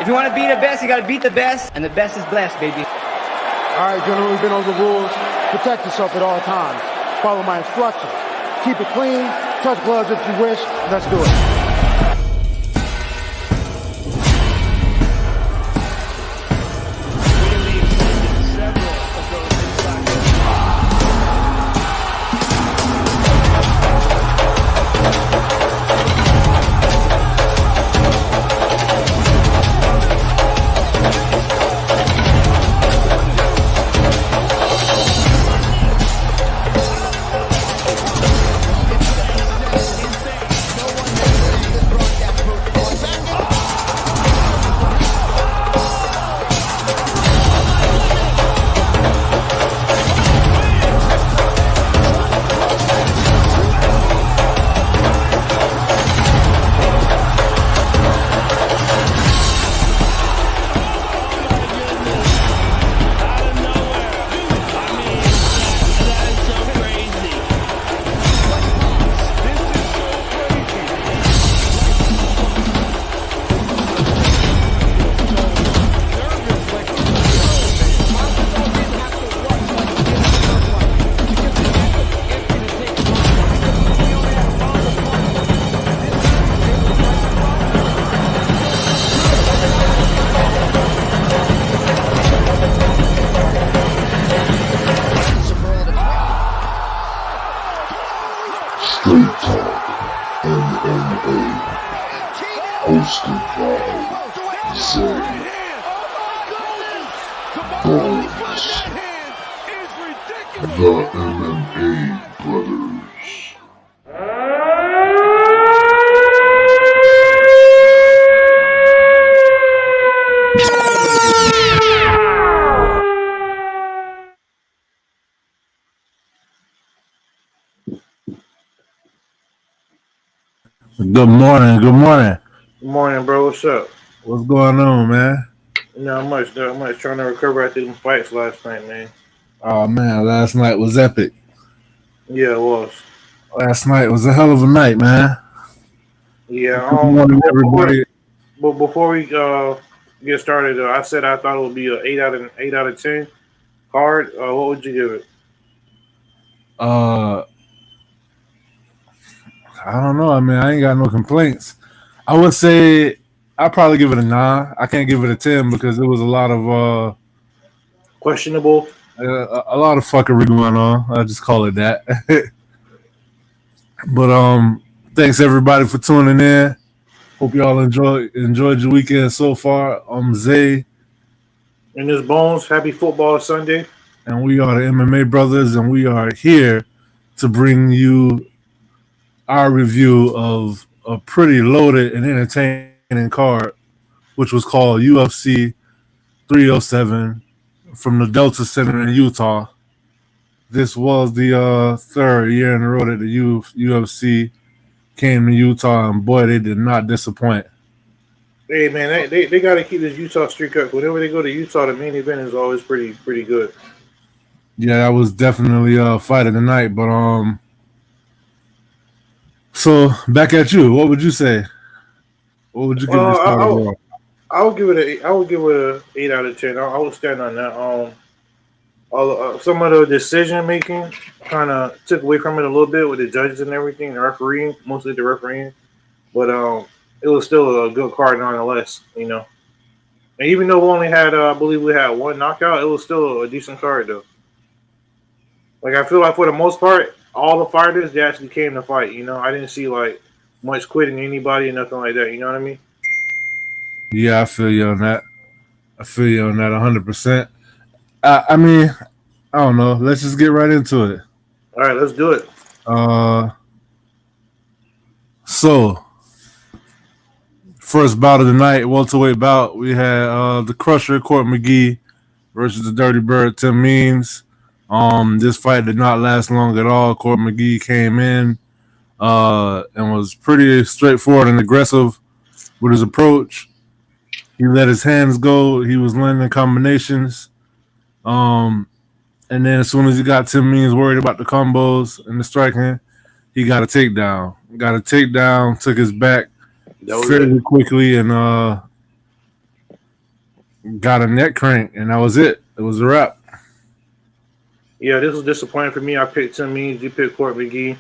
If you want to be the best, you got to beat the best, and the best is blessed, baby. All right, gentlemen, we've been over the rules. Protect yourself at all times. Follow my instructions. Keep it clean. Touch gloves if you wish. Let's do it. Straight Talk MMA, hosted by Zay Bones, the MMA Brothers. Good morning. Good morning. Good morning, bro. What's up? What's going on, man? Not much. Trying to recover after them fights last night, man. Oh, man. Last night was epic. Yeah, it was. Last night was a hell of a night, man. Yeah. Good morning, everybody. But before we get started, I said I thought it would be an 8 out of 10 card. What would you give it? I don't know. I mean, I ain't got no complaints. I would say I'd probably give it a 9. I can't give it a 10 because there was a lot of questionable. A lot of fuckery going on. I'll just call it that. But thanks everybody for tuning in. Hope y'all enjoyed your weekend so far. I'm Zay. And this Bones. Happy Football Sunday. And we are the MMA Brothers, and we are here to bring you our review of a pretty loaded and entertaining card, which was called UFC 307 from the Delta Center in Utah. This was the third year in a row that the UFC came to Utah, and boy, they did not disappoint. Hey, man, they got to keep this Utah streak up. Whenever they go to Utah, the main event is always pretty good. Yeah, that was definitely a fight of the night, but so back at you. What would you say? What would you give this card? I would give it a 8 out of 10. I would stand on that. Some of the decision making kind of took away from it a little bit with the judges and everything, the refereeing, mostly the refereeing. But it was still a good card nonetheless, you know. And even though we only had, I believe we had one knockout, it was still a decent card though. Like I feel like for the most part, all the fighters they actually came to fight. You know, I didn't see like much quitting anybody or nothing like that. You know what I mean? Yeah, I feel you on that. 100%. I mean, I don't know. Let's just get right into it. All right, let's do it. So first bout of the night, welterweight bout, we had the Crusher, Court McGee, versus the Dirty Bird, Tim Means. This fight did not last long at all. Court McGee came in and was pretty straightforward and aggressive with his approach. He let his hands go. He was landing combinations. And then as soon as he got Tim Means worried about the combos and the striking, he got a takedown. Took his back fairly quickly, and got a neck crank, and that was it. It was a wrap. Yeah, this was disappointing for me. I picked Tim Means. You picked Court McGee.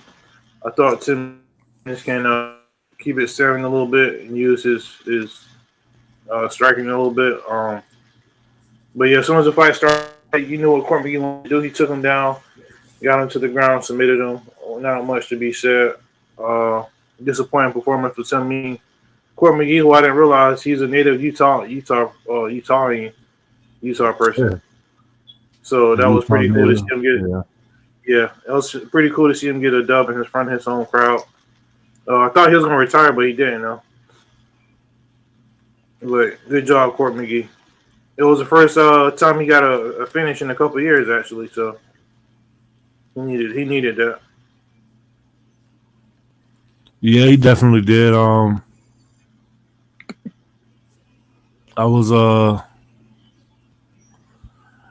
I thought Tim Means can keep it staring a little bit and use his striking a little bit. But yeah, as soon as the fight started, you knew what Court McGee wanted to do. He took him down, got him to the ground, submitted him. Not much to be said. Disappointing performance for Tim Means. Court McGee, who I didn't realize he's a native Utah person. Yeah. So that was pretty cool to see him get. Yeah. Yeah, it was pretty cool to see him get a dub in front of his home crowd. I thought he was going to retire, but he didn't, though. But good job, Court McGee. It was the first time he got a finish in a couple of years, actually. So he needed that. Yeah, he definitely did. I was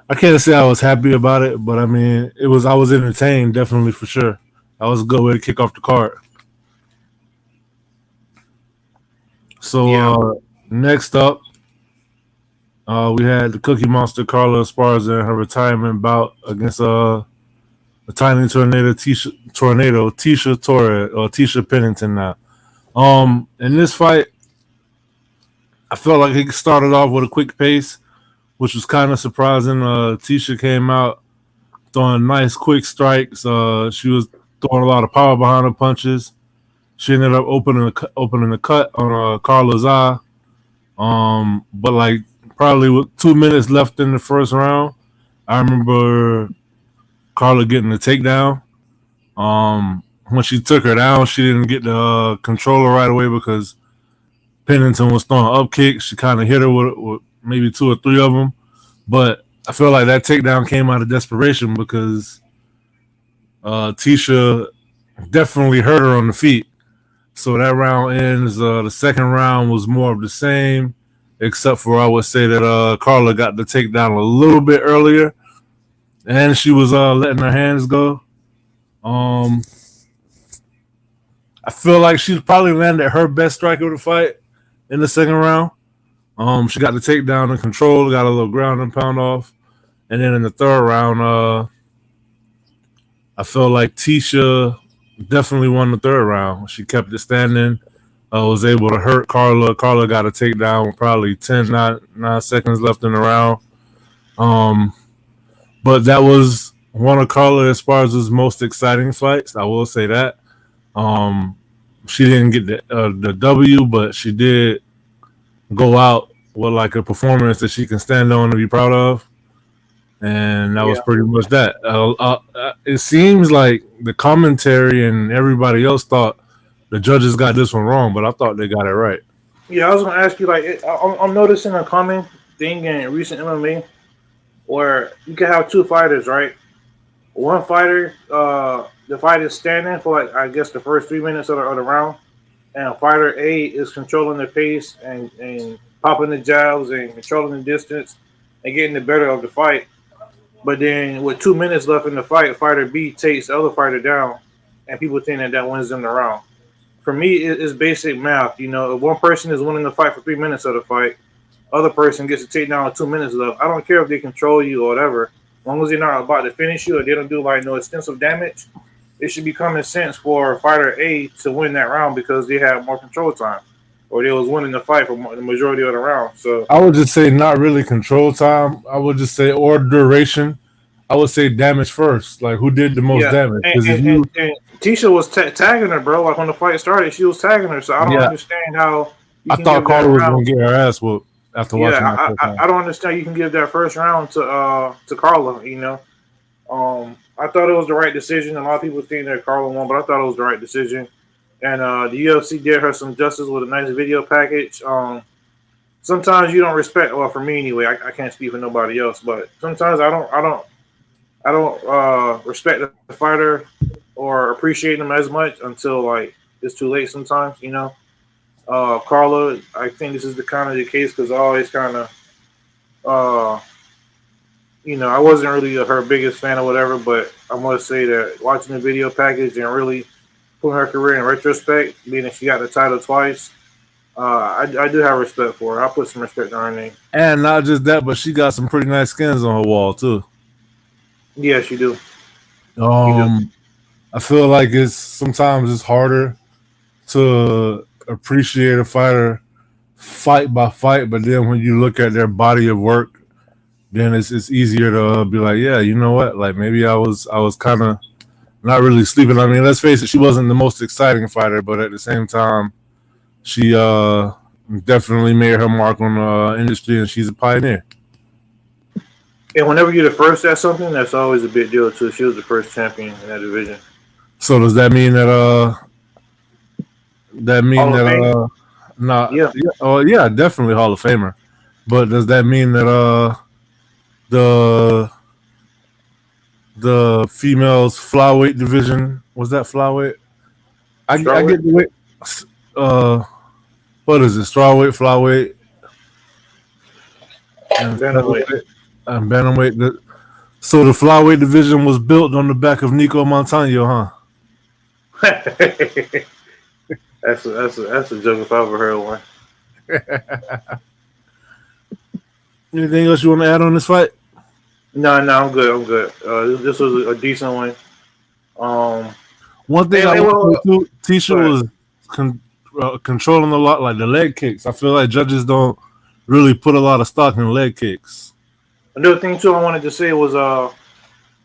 I can't say I was happy about it, but I mean, I was entertained, definitely, for sure. That was a good way to kick off the card. So next up, we had the Cookie Monster Carla Esparza in her retirement bout against a tiny tornado Tisha Torres or Tisha Pennington now. In this fight, I felt like he started off with a quick pace, which was kind of surprising. Tisha came out throwing nice quick strikes. She was throwing a lot of power behind her punches. She ended up opening the cut on Carla's eye. But like probably with 2 minutes left in the first round, I remember Carla getting the takedown. When she took her down, she didn't get the controller right away because Pennington was throwing up kicks. She kind of hit her with maybe 2 or 3 of them. But I feel like that takedown came out of desperation because Tisha definitely hurt her on the feet. So that round ends. The second round was more of the same, except for I would say that Carla got the takedown a little bit earlier, and she was letting her hands go. I feel like she probably landed her best strike of the fight in the second round. She got the takedown and control, got a little ground and pound off. And then in the third round, I feel like Tisha definitely won the third round. She kept it standing, was able to hurt Carla. Carla got a takedown with probably 9 seconds left in the round. But that was one of Carla Esparza's most exciting fights. I will say that. She didn't get the W, but she did go out with like a performance that she can stand on and be proud of. And that was pretty much that. It seems like the commentary and everybody else thought the judges got this one wrong, but I thought they got it right. Yeah, I was going to ask you, like, I'm noticing a common thing in recent MMA where you can have 2 fighters, right? One fighter, the fight is standing for, like, I guess the first 3 minutes of the round, and fighter A is controlling the pace and popping the jabs and controlling the distance and getting the better of the fight. But then with 2 minutes left in the fight, fighter B takes the other fighter down, and people think that wins them the round. For me, it's basic math. You know, if one person is winning the fight for 3 minutes of the fight, other person gets to take down with 2 minutes left. I don't care if they control you or whatever. As long as they're not about to finish you or they don't do like no extensive damage, it should be common sense for fighter A to win that round because they have more control time, or they was winning the fight for the majority of the round. So I would just say not really control time. I would just say or duration. I would say damage first. Like who did the most damage? And Tisha was tagging her, bro. Like when the fight started, she was tagging her. So I don't understand how. I thought Carla was gonna get her ass whooped after watching that. I don't understand. You can give that first round to Carla. You know, I thought it was the right decision. A lot of people think that Carla won, but I thought it was the right decision. And the UFC did her some justice with a nice video package. Sometimes you don't respect. Well, for me anyway, I can't speak for nobody else, but sometimes I don't respect the fighter or appreciate them as much until like it's too late. Sometimes, you know. Carla, I think this is the kind of the case because I always kind of, you know, I wasn't really her biggest fan or whatever, but I must say that watching the video package and really putting her career in retrospect, being that she got the title twice, I do have respect for her. I put some respect on her name. And not just that, but she got some pretty nice skins on her wall too. Yes, you do. I feel like sometimes it's harder to appreciate a fighter fight by fight, but then when you look at their body of work, then it's easier to be like, yeah, you know what? Like maybe I was kind of not really sleeping. I mean, let's face it, she wasn't the most exciting fighter, but at the same time, she definitely made her mark on the industry, and she's a pioneer. And whenever you're the first at something, that's always a big deal too. She was the first champion in that division. So does that mean that Hall of Fame? not Yeah. oh yeah, definitely Hall of Famer. But does that mean that the females flyweight division, was that flyweight? I get the weight. What is it? Strawweight, flyweight, and Bantamweight. bantamweight. So the flyweight division was built on the back of Nico Montano, huh? That's a joke if I ever heard one. Anything else you want to add on this fight? No, I'm good. I'm good. This was a decent one. One thing I want to do, Tisha go was controlling a lot, like the leg kicks. I feel like judges don't really put a lot of stock in leg kicks. Another thing too I wanted to say was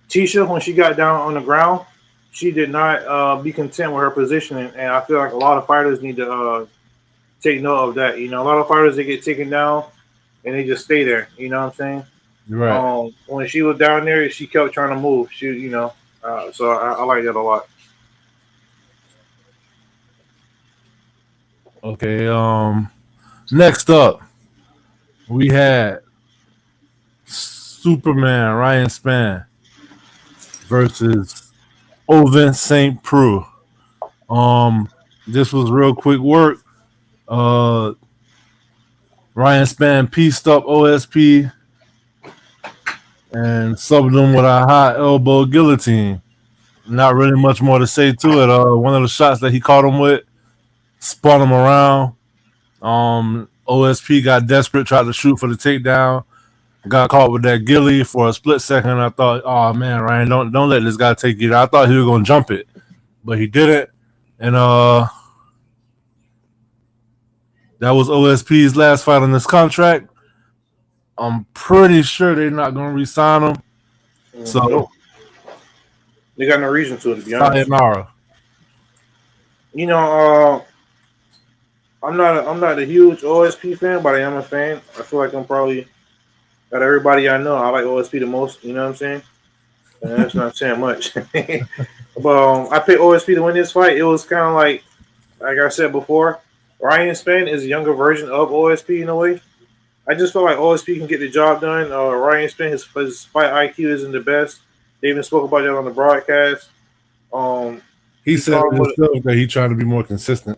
Tisha, when she got down on the ground, she did not be content with her positioning, and I feel like a lot of fighters need to take note of that. You know, a lot of fighters, they get taken down and they just stay there. You know what I'm saying? Right. When she was down there, she kept trying to move. So I like that a lot. Okay. Next up, we had Superman Ryan Spann versus Ovince St. Preux. This was real quick work. Ryan Spann pieced up OSP and subbed him with a high elbow guillotine. Not really much more to say to it. One of the shots that he caught him with spun him around. OSP got desperate, tried to shoot for the takedown, got caught with that ghillie for a split second. I thought, oh man, Ryan, don't let this guy take you there. I thought he was gonna jump it, but he didn't. And that was OSP's last fight on this contract. I'm pretty sure they're not gonna re-sign him. So they got no reason to be honest. Sayonara. You know, I'm not a huge OSP fan, but I am a fan. I feel like I'm probably out of everybody I know, I like OSP the most. You know what I'm saying? And that's not saying much. But I picked OSP to win this fight. It was kind of like I said before, Ryan Spann is a younger version of OSP in a way. I just feel like OSP can get the job done. Ryan Spann, his fight IQ isn't the best. They even spoke about that on the broadcast. He said himself that he's trying to be more consistent.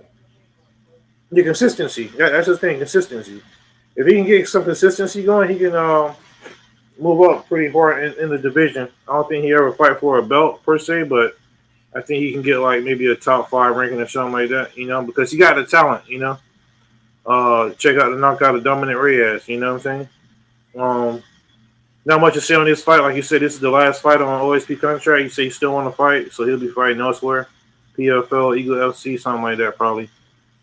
The consistency. That's his thing, consistency. If he can get some consistency going, he can move up pretty hard in the division. I don't think he ever fight for a belt per se, but I think he can get like maybe a top 5 ranking or something like that, you know, because he got the talent, you know. Check out the knockout of Dominic Reyes, you know what I'm saying? Not much to say on this fight. Like you said, this is the last fight on OSP contract. You say you still want to fight, so he'll be fighting elsewhere. PFL, Eagle FC, something like that probably.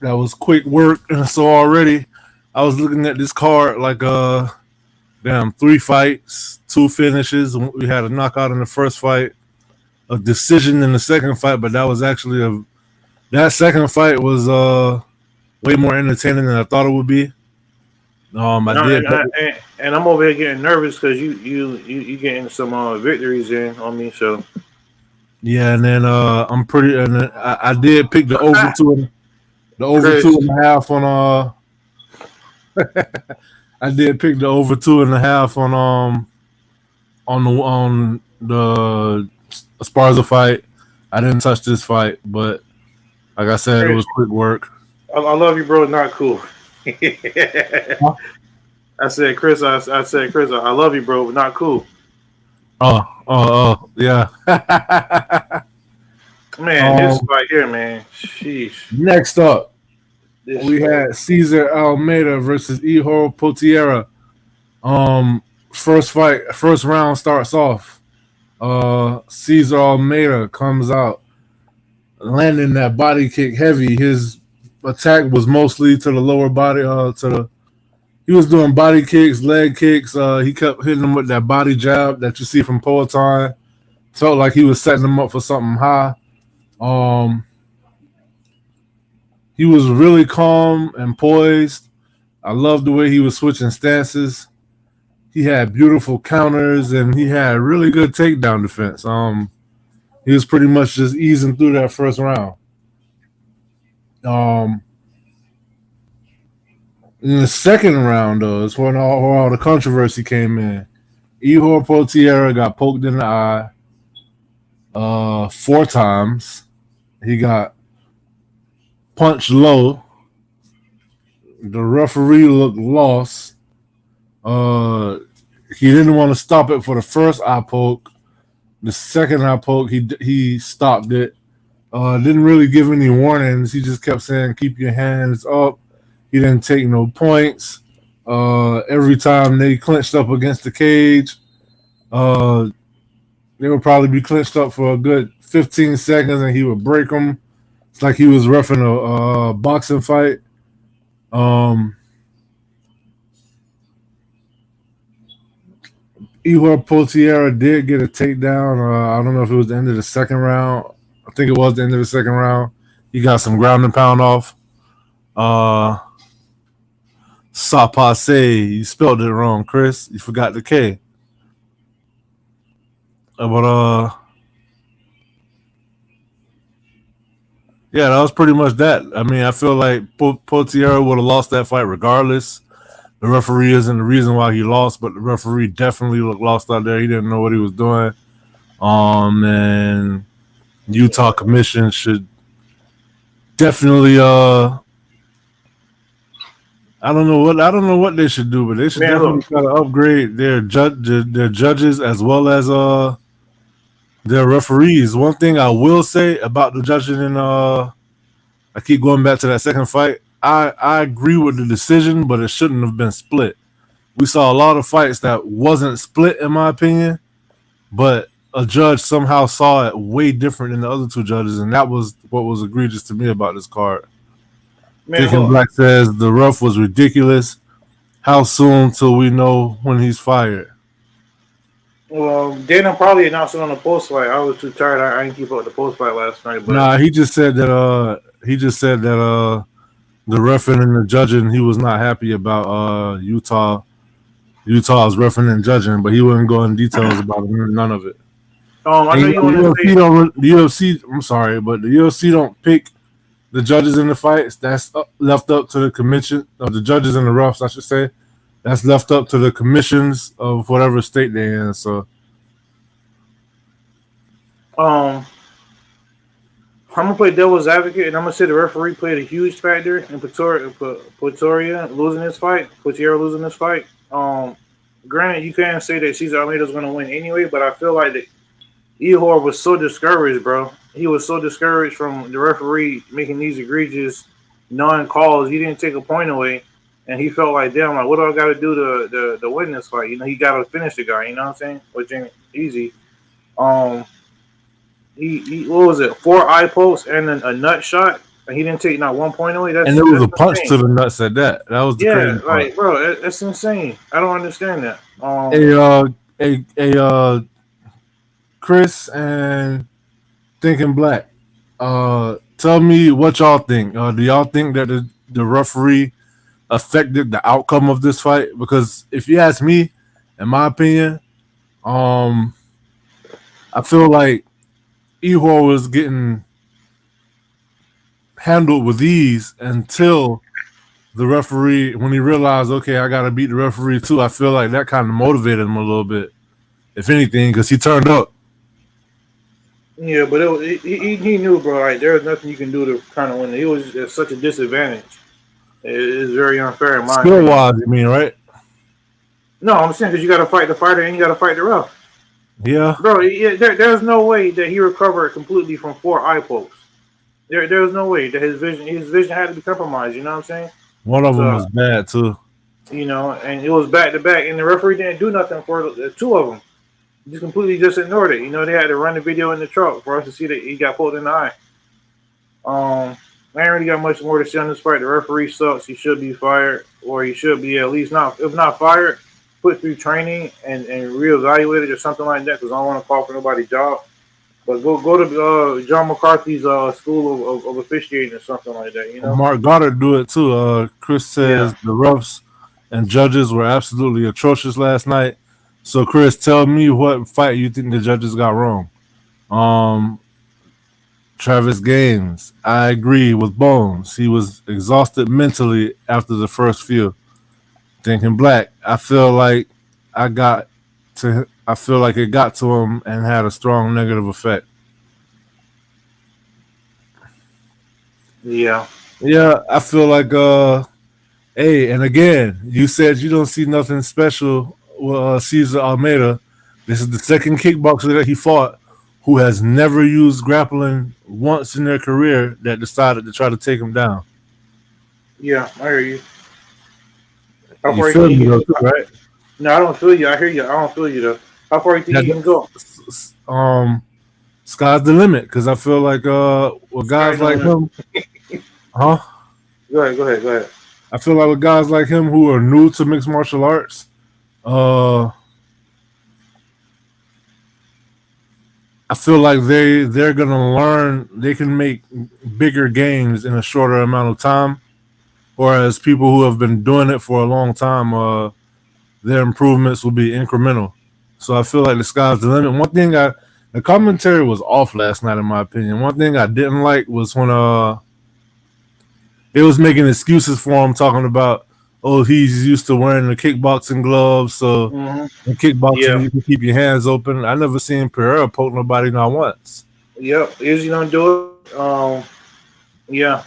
That was quick work. And so already I was looking at this card like 3 fights, 2 finishes. We had a knockout in the first fight, a decision in the second fight, but that was actually that second fight was way more entertaining than I thought it would be. And I'm over here getting nervous because you getting some victories in on me. So yeah, and then I'm pretty, and I did pick the over 2.5 on I did pick the over 2.5 on the Esparza fight. I didn't touch this fight, but like I said, it was quick work. I love you, bro. Not cool. Huh? I said, Chris, I love you, bro, but not cool. Yeah. Man, this fight here, man. Sheesh. Next up, We had Cesar Almeida versus Ihor Potieria. First round starts off. Cesar Almeida comes out, landing that body kick heavy. His attack was mostly to the lower body. He was doing body kicks, leg kicks. He kept hitting him with that body jab that you see from Poatan. Felt like he was setting him up for something high. He was really calm and poised. I loved the way he was switching stances. He had beautiful counters and he had really good takedown defense. He was pretty much just easing through that first round. In the second round, though, is when all the controversy came in. Ihor Potieria got poked in the eye 4 times. He got punched low. The referee looked lost. He didn't want to stop it for the first eye poke. The second eye poke, he stopped it. Didn't really give any warnings. He just kept saying, "Keep your hands up." He didn't take no points. Every time they clinched up against the cage, they would probably be clinched up for a good 15 seconds, and he would break them. It's like he was reffing a boxing fight. Ihor Potieria did get a takedown. I don't know if it was the end of the second round. I think it was the end of the second round. He got some ground and pound off. Sapase, you spelled it wrong, Chris. You forgot the K. But yeah, that was pretty much that. I mean, I feel like Potieria would have lost that fight regardless. The referee isn't the reason why he lost, but the referee definitely looked lost out there. He didn't know what he was doing. And Utah Commission should definitely I don't know what they should do, but they should definitely try to upgrade their judges as well as their referees. One thing I will say about the judging in I keep going back to that second fight. I agree with the decision, but it shouldn't have been split. We saw a lot of fights that wasn't split, in my opinion, but a judge somehow saw it way different than the other 2 judges, and that was what was egregious to me about this card. Thinking Black says the ref was ridiculous. How soon till we know when he's fired? Well, Dana probably announced it on the post fight. I was too tired. I didn't keep up with the post fight last night. But nah, he just said that. The refereeing and the judging, he was not happy about Utah's refereeing and judging, but he wouldn't go in details about none of it. I know the UFC. I'm sorry, but the UFC don't pick the judges in the fights. That's left up to the commission of the judges and the refs, I should say. That's left up to the commissions of whatever state they're in. So, I'm gonna play devil's advocate, and I'm gonna say the referee played a huge factor in Potieria losing this fight. Granted, you can't say that Cesar Almeida's gonna win anyway, but I feel like that Ihor was so discouraged, bro. He was so discouraged from the referee making these egregious non-calls. He didn't take a point away, and he felt like, damn, like, what do I got to do to win this fight? You know, he got to finish the guy. You know what I'm saying? Which ain't easy. He what was it? 4 eye pokes and then a nut shot, and he didn't take not 1 point away. And there was a punch to the nuts at that. That was the crazy part. Like, bro, that's insane. I don't understand that. Chris and Thinking Black, tell me what y'all think. Do y'all think that the referee affected the outcome of this fight? Because if you ask me, in my opinion, I feel like Ihor was getting handled with ease until the referee, when he realized, okay, I got to beat the referee too. I feel like that kind of motivated him a little bit, if anything, because he turned up. Yeah, but he knew, bro. Like, there was nothing you can do to kind of win. He was at such a disadvantage. It's very unfair in my opinion. Skill-wise, you mean, right? No, I'm saying because you got to fight the fighter and you got to fight the ref. Yeah, bro. There's no way that he recovered completely from 4 eye pokes. There was no way that his vision had to be compromised. You know what I'm saying? One of them So was bad too. and it was back to back, and the referee didn't do nothing for the two of them. He just completely just ignored it. They had to run the video in the truck for us to see that he got pulled in the eye. I ain't really got much more to say on this fight. The referee sucks. He should be fired, or he should be at least not, if not fired, put through training and reevaluated or something like that. Because I don't want to call for nobody's job. But go to John McCarthy's school of officiating or something like that. Mark Goddard do it too. Chris says the refs and judges were absolutely atrocious last night. So Chris, tell me what fight you think the judges got wrong. Travis Gaines, I agree with Bones. He was exhausted mentally after the first few. Thinking Black, I feel like it got to him and had a strong negative effect. Yeah, I feel like hey, and again, you said you don't see nothing special with Cesar Almeida. This is the second kickboxer that he fought who has never used grappling once in their career that decided to try to take him down. Yeah, I hear you. You feel me though, right? No, I don't feel you. I hear you. I don't feel you though. How far do you think you can go? Sky's the limit because I feel like with guys like him, huh? Go ahead. I feel like with guys like him who are new to mixed martial arts, I feel like they're gonna learn. They can make bigger gains in a shorter amount of time, whereas people who have been doing it for a long time, their improvements will be incremental. So I feel like the sky's the limit. One thing the commentary was off last night, in my opinion. One thing I didn't like was when they was making excuses for him, talking about, oh, he's used to wearing the kickboxing gloves, so in kickboxing you can keep your hands open. I never seen Pereira poke nobody not once. Yep, Izzy don't do it.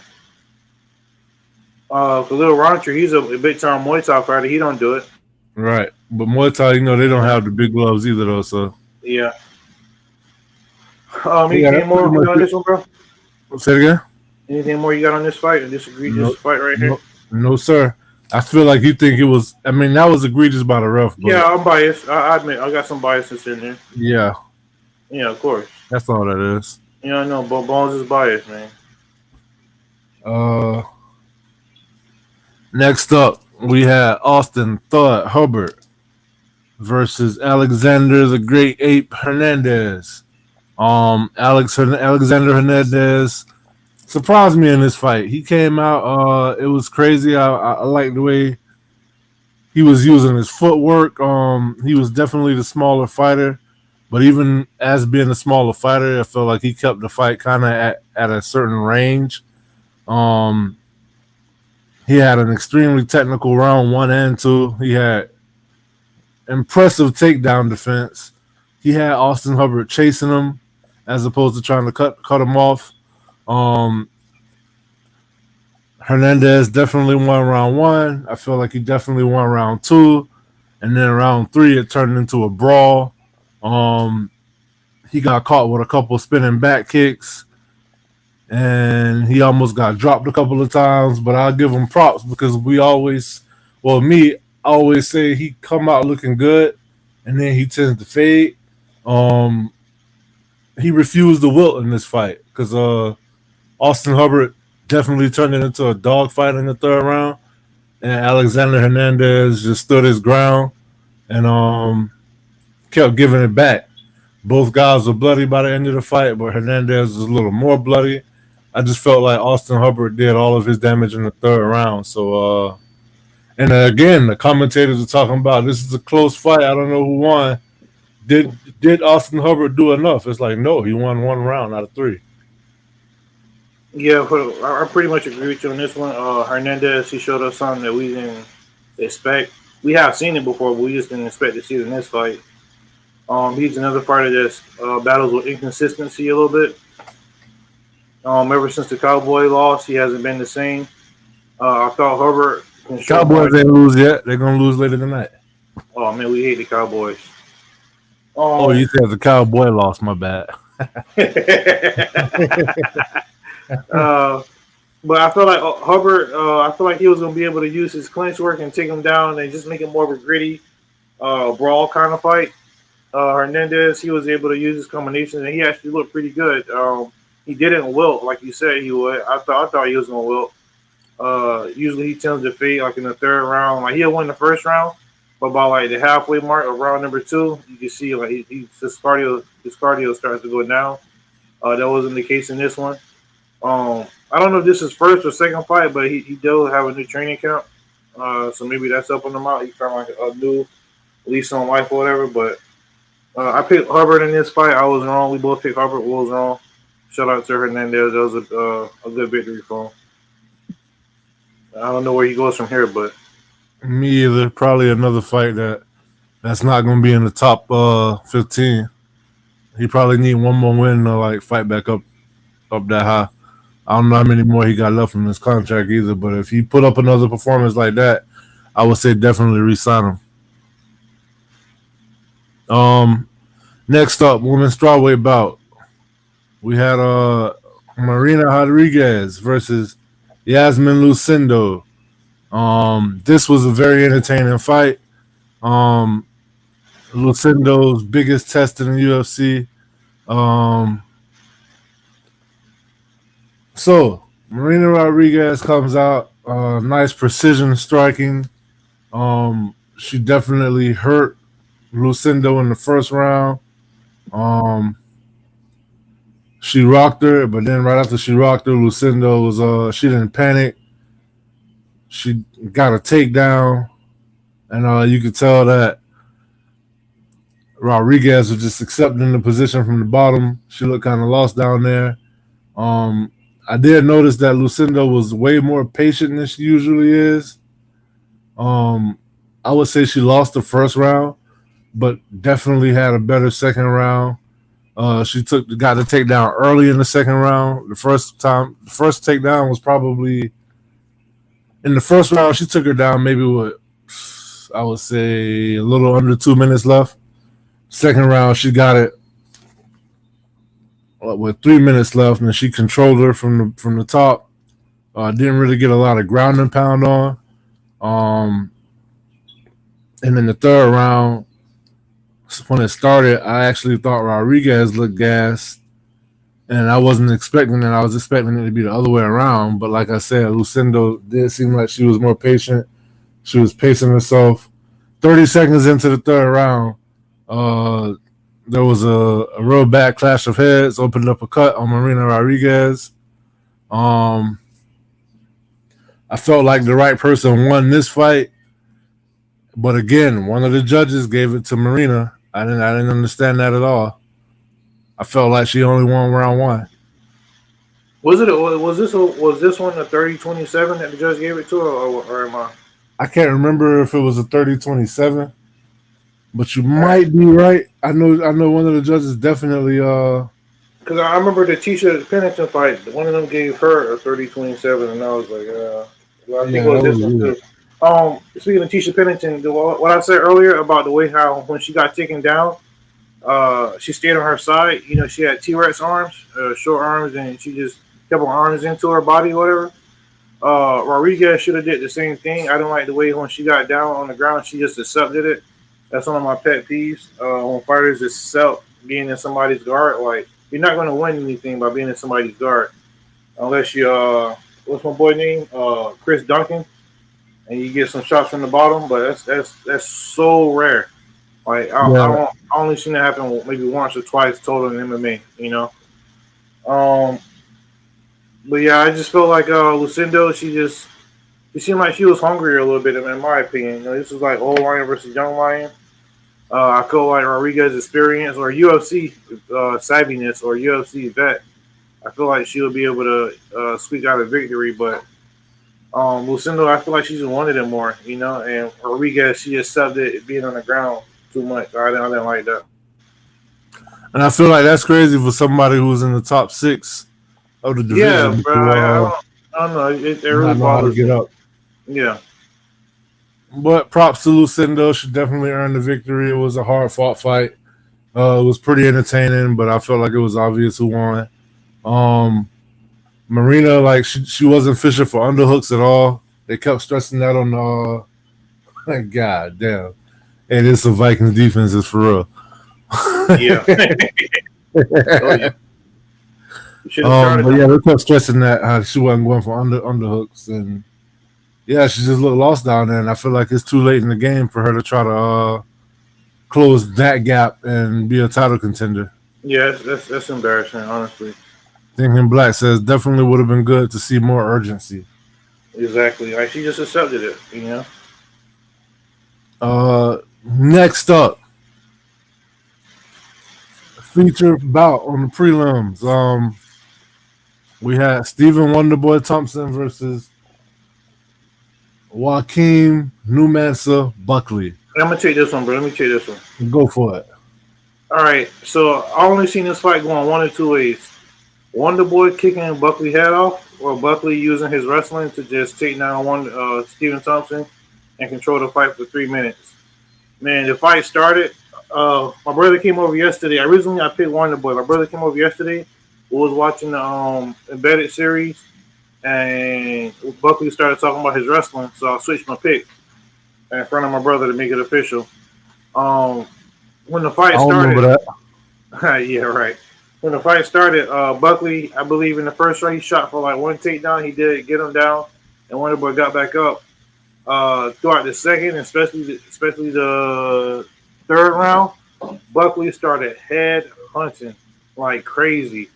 Khalil Rountree, he's a big time Muay Thai fighter. He don't do it. Right, but Muay Thai, they don't have the big gloves either, though. So yeah. Anything more you got on this one, bro? Say it again. Anything more you got on this fight? And this egregious fight right here? No, sir. I feel like you think it was. I mean, that was egregious by the ref. But yeah, I'm biased. I admit I got some biases in there. Yeah. Yeah, of course. That's all that is. I know, but Bones is biased, man. Next up, we had Austin Thud Hubbard versus Alexander the Great Ape Hernandez. Alexander Hernandez surprised me in this fight. He came out. It was crazy. I like the way he was using his footwork. He was definitely the smaller fighter, but even as being a smaller fighter, I felt like he kept the fight kind of at a certain range. He had an extremely technical round 1 and 2. He had impressive takedown defense. He had Austin Hubbard chasing him as opposed to trying to cut him off. Hernandez definitely won round 1. I feel like he definitely won round 2. And then round 3, it turned into a brawl. He got caught with a couple spinning back kicks. And he almost got dropped a couple of times. But I'll give him props because I always say he come out looking good. And then he tends to fade. He refused to wilt in this fight because Austin Hubbard definitely turned it into a dogfight in the 3rd round, and Alexander Hernandez just stood his ground and kept giving it back. Both guys were bloody by the end of the fight, but Hernandez was a little more bloody. I just felt like Austin Hubbard did all of his damage in the 3rd round. So, and again, the commentators are talking about this is a close fight. I don't know who won. Did Austin Hubbard do enough? It's like, no, he won 1 round out of 3. Yeah, I pretty much agree with you on this one. Hernandez, he showed us something that we didn't expect. We have seen it before, but we just didn't expect to see it in this fight. He's another fighter that battles with inconsistency a little bit. Ever since the Cowboy loss, he hasn't been the same. I thought Hubbard. Cowboys ain't lose yet. They're gonna lose later tonight. Oh man, we hate the Cowboys. You said the Cowboy lost. My bad. But I feel like Hubbard, I feel like he was going to be able to use his clinch work and take him down and just make it more of a gritty brawl kind of fight. Hernandez, he was able to use his combinations and he actually looked pretty good. He didn't wilt like you said he would. I thought he was going to wilt. Usually he tends to fade like in the third round. Like he'll win the first round, but by like the halfway mark of round number 2, you can see like his cardio starts to go down. That wasn't the case in this one. I don't know if this is first or second fight, but he does have a new training camp. So maybe that's helping him out. He's kind of like a new lease on life or whatever. But I picked Hubbard in this fight. I was wrong. We both picked Hubbard. We was wrong. Shout out to Hernandez. That was a good victory for him. I don't know where he goes from here, but Me either. Probably another fight that's not going to be in the top 15. He probably need one more win to like fight back up that high. I don't know how many more he got left from his contract either, but if he put up another performance like that, I would say definitely re-sign him. Next up, women's strawweight bout. We had Marina Rodriguez versus Yasmin Lucindo. This was a very entertaining fight. Lucindo's biggest test in the UFC. So Marina Rodriguez comes out, nice precision striking. She definitely hurt Lucindo in the first round. She rocked her, but then right after she rocked her, Lucindo was she didn't panic. She got a takedown, and you could tell that Rodriguez was just accepting the position from the bottom. She looked kind of lost down there. I did notice that Lucindo was way more patient than she usually is. I would say she lost the first round, but definitely had a better second round. She got the takedown early in the second round. The first takedown was probably in the first round. She took her down maybe with, I would say, a little under 2 minutes left. Second round, she got it with 3 minutes left, and she controlled her from the top. Didn't really get a lot of ground and pound on. And in the third round, when it started, I actually thought Rodriguez looked gassed, and I wasn't expecting it. I was expecting it to be the other way around. But like I said, Lucindo did seem like she was more patient. She was pacing herself. 30 seconds into the third round, there was a real bad clash of heads, opened up a cut on Marina Rodriguez. I felt like the right person won this fight, but again, one of the judges gave it to Marina. I didn't understand that at all. I felt like she only won round 1. was this one a 30-27 that the judge gave it to her, or am I? I can't remember if it was a 30-27, but you might be right. I know one of the judges definitely Because I remember the Tisha Pennington fight. One of them gave her a 30-27, and I was like, I think it was this one too. Speaking of Tisha Pennington, what I said earlier about the way how when she got taken down, she stayed on her side. You know, she had T-Rex arms, short arms, and she just kept her arms into her body, or whatever. Rodriguez should have did the same thing. I didn't like the way when she got down on the ground, she just accepted it. That's one of my pet peeves. When fighters accept being in somebody's guard, like you're not going to win anything by being in somebody's guard, unless you what's my boy name? Chris Duncan. And you get some shots from the bottom, but that's so rare. Like I only seen that happen maybe once or twice total in MMA, you know. But yeah, I just felt like Lucindo, she seemed like she was hungrier a little bit, in my opinion. You know, this was like old lion versus young lion. I feel like Rodriguez's experience or UFC savviness or UFC vet, I feel like she'll be able to squeak out a victory, but Lucindo, I feel like she just wanted it more, you know, and Rodriguez, she just subbed it being on the ground too much. I didn't like that. and I feel like that's crazy for somebody who's in the top 6 of the division. Yeah, bro. I don't know. It really bothers me. Up. Yeah. But props to Lucindo. She definitely earned the victory. It was a hard-fought fight. It was pretty entertaining, but I felt like it was obvious who won. Marina, like she wasn't fishing for underhooks at all. They kept stressing that on God damn. And it's a Vikings defense is for real. Yeah. Oh yeah. You should have started But them. yeah, they kept stressing that she wasn't going for underhooks, and yeah, she just looked lost down there. And I feel like it's too late in the game for her to try to close that gap and be a title contender. Yeah, that's embarrassing, honestly. Thinking Black says definitely would have been good to see more urgency. Exactly. Like she just accepted it, Next up, feature bout on the prelims. We had Stephen Wonderboy Thompson versus Joaquin Numansa Buckley. I'm gonna take this one, bro. Let me take this one. Go for it. All right. So I only seen this fight going one or two ways. Wonderboy kicking Buckley head off, or Buckley using his wrestling to just take down Stephen Thompson and control the fight for 3 minutes. Man, the fight started. My brother came over yesterday. Originally, I picked Wonderboy. My brother came over yesterday. We was watching the embedded series, and Buckley started talking about his wrestling, so I switched my pick in front of my brother to make it official. When the fight started, remember that. yeah, right. When the fight started, Buckley, I believe in the first round, he shot for like one takedown. He did get him down, and Wonderboy got back up. Throughout the second, especially the third round, Buckley started head hunting like crazy,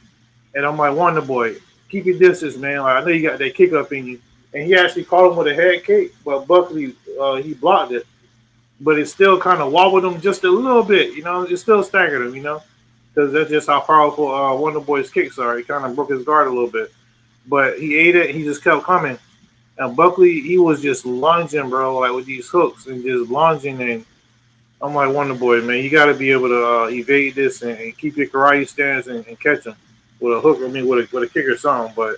and I'm like, Wonderboy, keep your distance, man. Like, I know you got that kick up in you, and he actually caught him with a head kick, but Buckley he blocked it, but it still kind of wobbled him just a little bit, It still staggered him, because that's just how powerful Wonderboy's kicks are. He kind of broke his guard a little bit, but he ate it. He just kept coming. And Buckley, he was just lunging, bro, like with these hooks and just lunging. And I'm like, Wonderboy, man, you got to be able to evade this and keep your karate stance and catch him with a hook. I mean, with a kick or something. But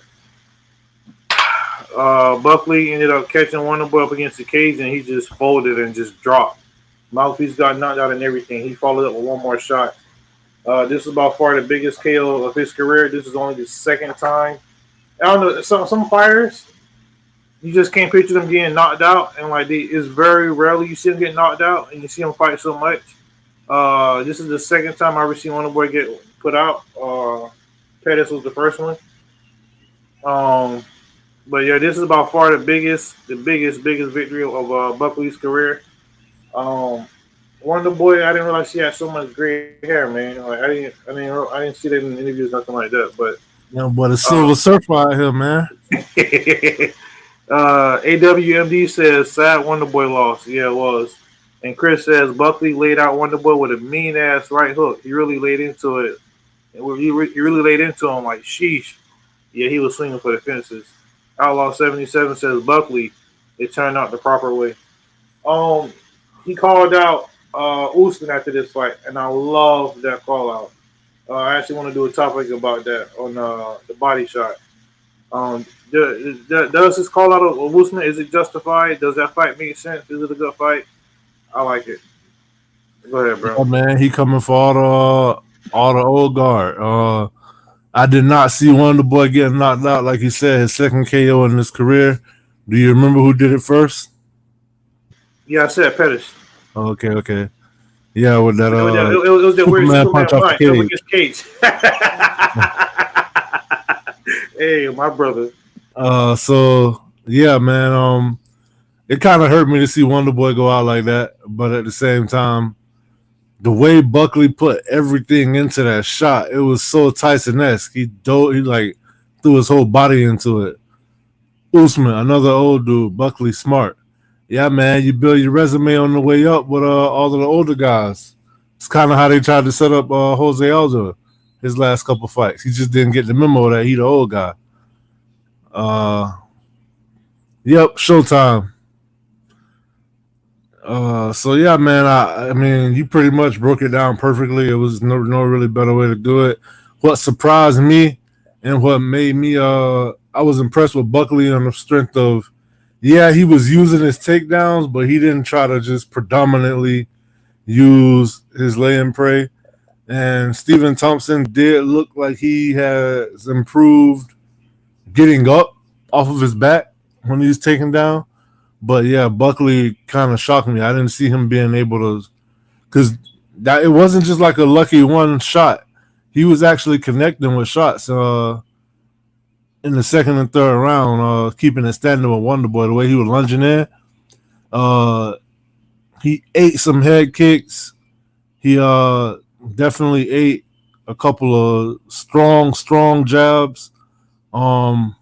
Buckley ended up catching Wonderboy up against the cage, and he just folded and just dropped. Mouthpiece got knocked out and everything. He followed up with one more shot. This is by far the biggest KO of his career. This is only the second time. I don't know, some fighters, you just can't picture them getting knocked out, and it's very rarely you see them get knocked out, and you see them fight so much. This is the second time I ever seen Wonderboy get put out. Pettis was the first one. But yeah, this is by far the biggest victory of Buckley's career. Wonderboy, I didn't realize she had so much gray hair, man. Like I didn't see that in interviews, nothing like that. But But a silver surfer out here, man. AWMD says sad Wonderboy lost. Yeah, it was. And Chris says Buckley laid out Wonderboy with a mean ass right hook. He really laid into it. He really laid into him like sheesh. Yeah, he was swinging for the fences. Outlaw 77 says Buckley. It turned out the proper way. He called out Usman after this fight, and I love that call out. I actually want to do a topic about that on the body shot. Does this call out of Usman, is it justified? Does that fight make sense? Is it a good fight? I like it. Go ahead, bro. Oh, man, he coming for all the old guard. I did not see Wonderboy getting knocked out, like he said, his second KO in his career. Do you remember who did it first? Yeah, I said Pettis. Okay. Yeah, with that. It was that weird Superman punch off fight against Cage. Hey, my brother. So yeah, man. It kind of hurt me to see Wonderboy go out like that, but at the same time, the way Buckley put everything into that shot, it was so Tyson-esque. He like threw his whole body into it. Usman, another old dude, Buckley smart. Yeah, man, you build your resume on the way up with all of the older guys. It's kind of how they tried to set up Jose Aldo his last couple fights. He just didn't get the memo that he the old guy. Yep, showtime. So yeah, man. I mean, you pretty much broke it down perfectly. It was no really better way to do it. What surprised me and what made me I was impressed with Buckley on the strength of, yeah, he was using his takedowns, but he didn't try to just predominantly use his lay and pray. And Stephen Thompson did look like he has improved getting up off of his back when he was taken down. But yeah, Buckley kind of shocked me. I didn't see him being able to, because that it wasn't just like a lucky one shot. He was actually connecting with shots in the second and third round, keeping it standing with Wonderboy. The way he was lunging in, he ate some head kicks. He definitely ate a couple of strong jabs. And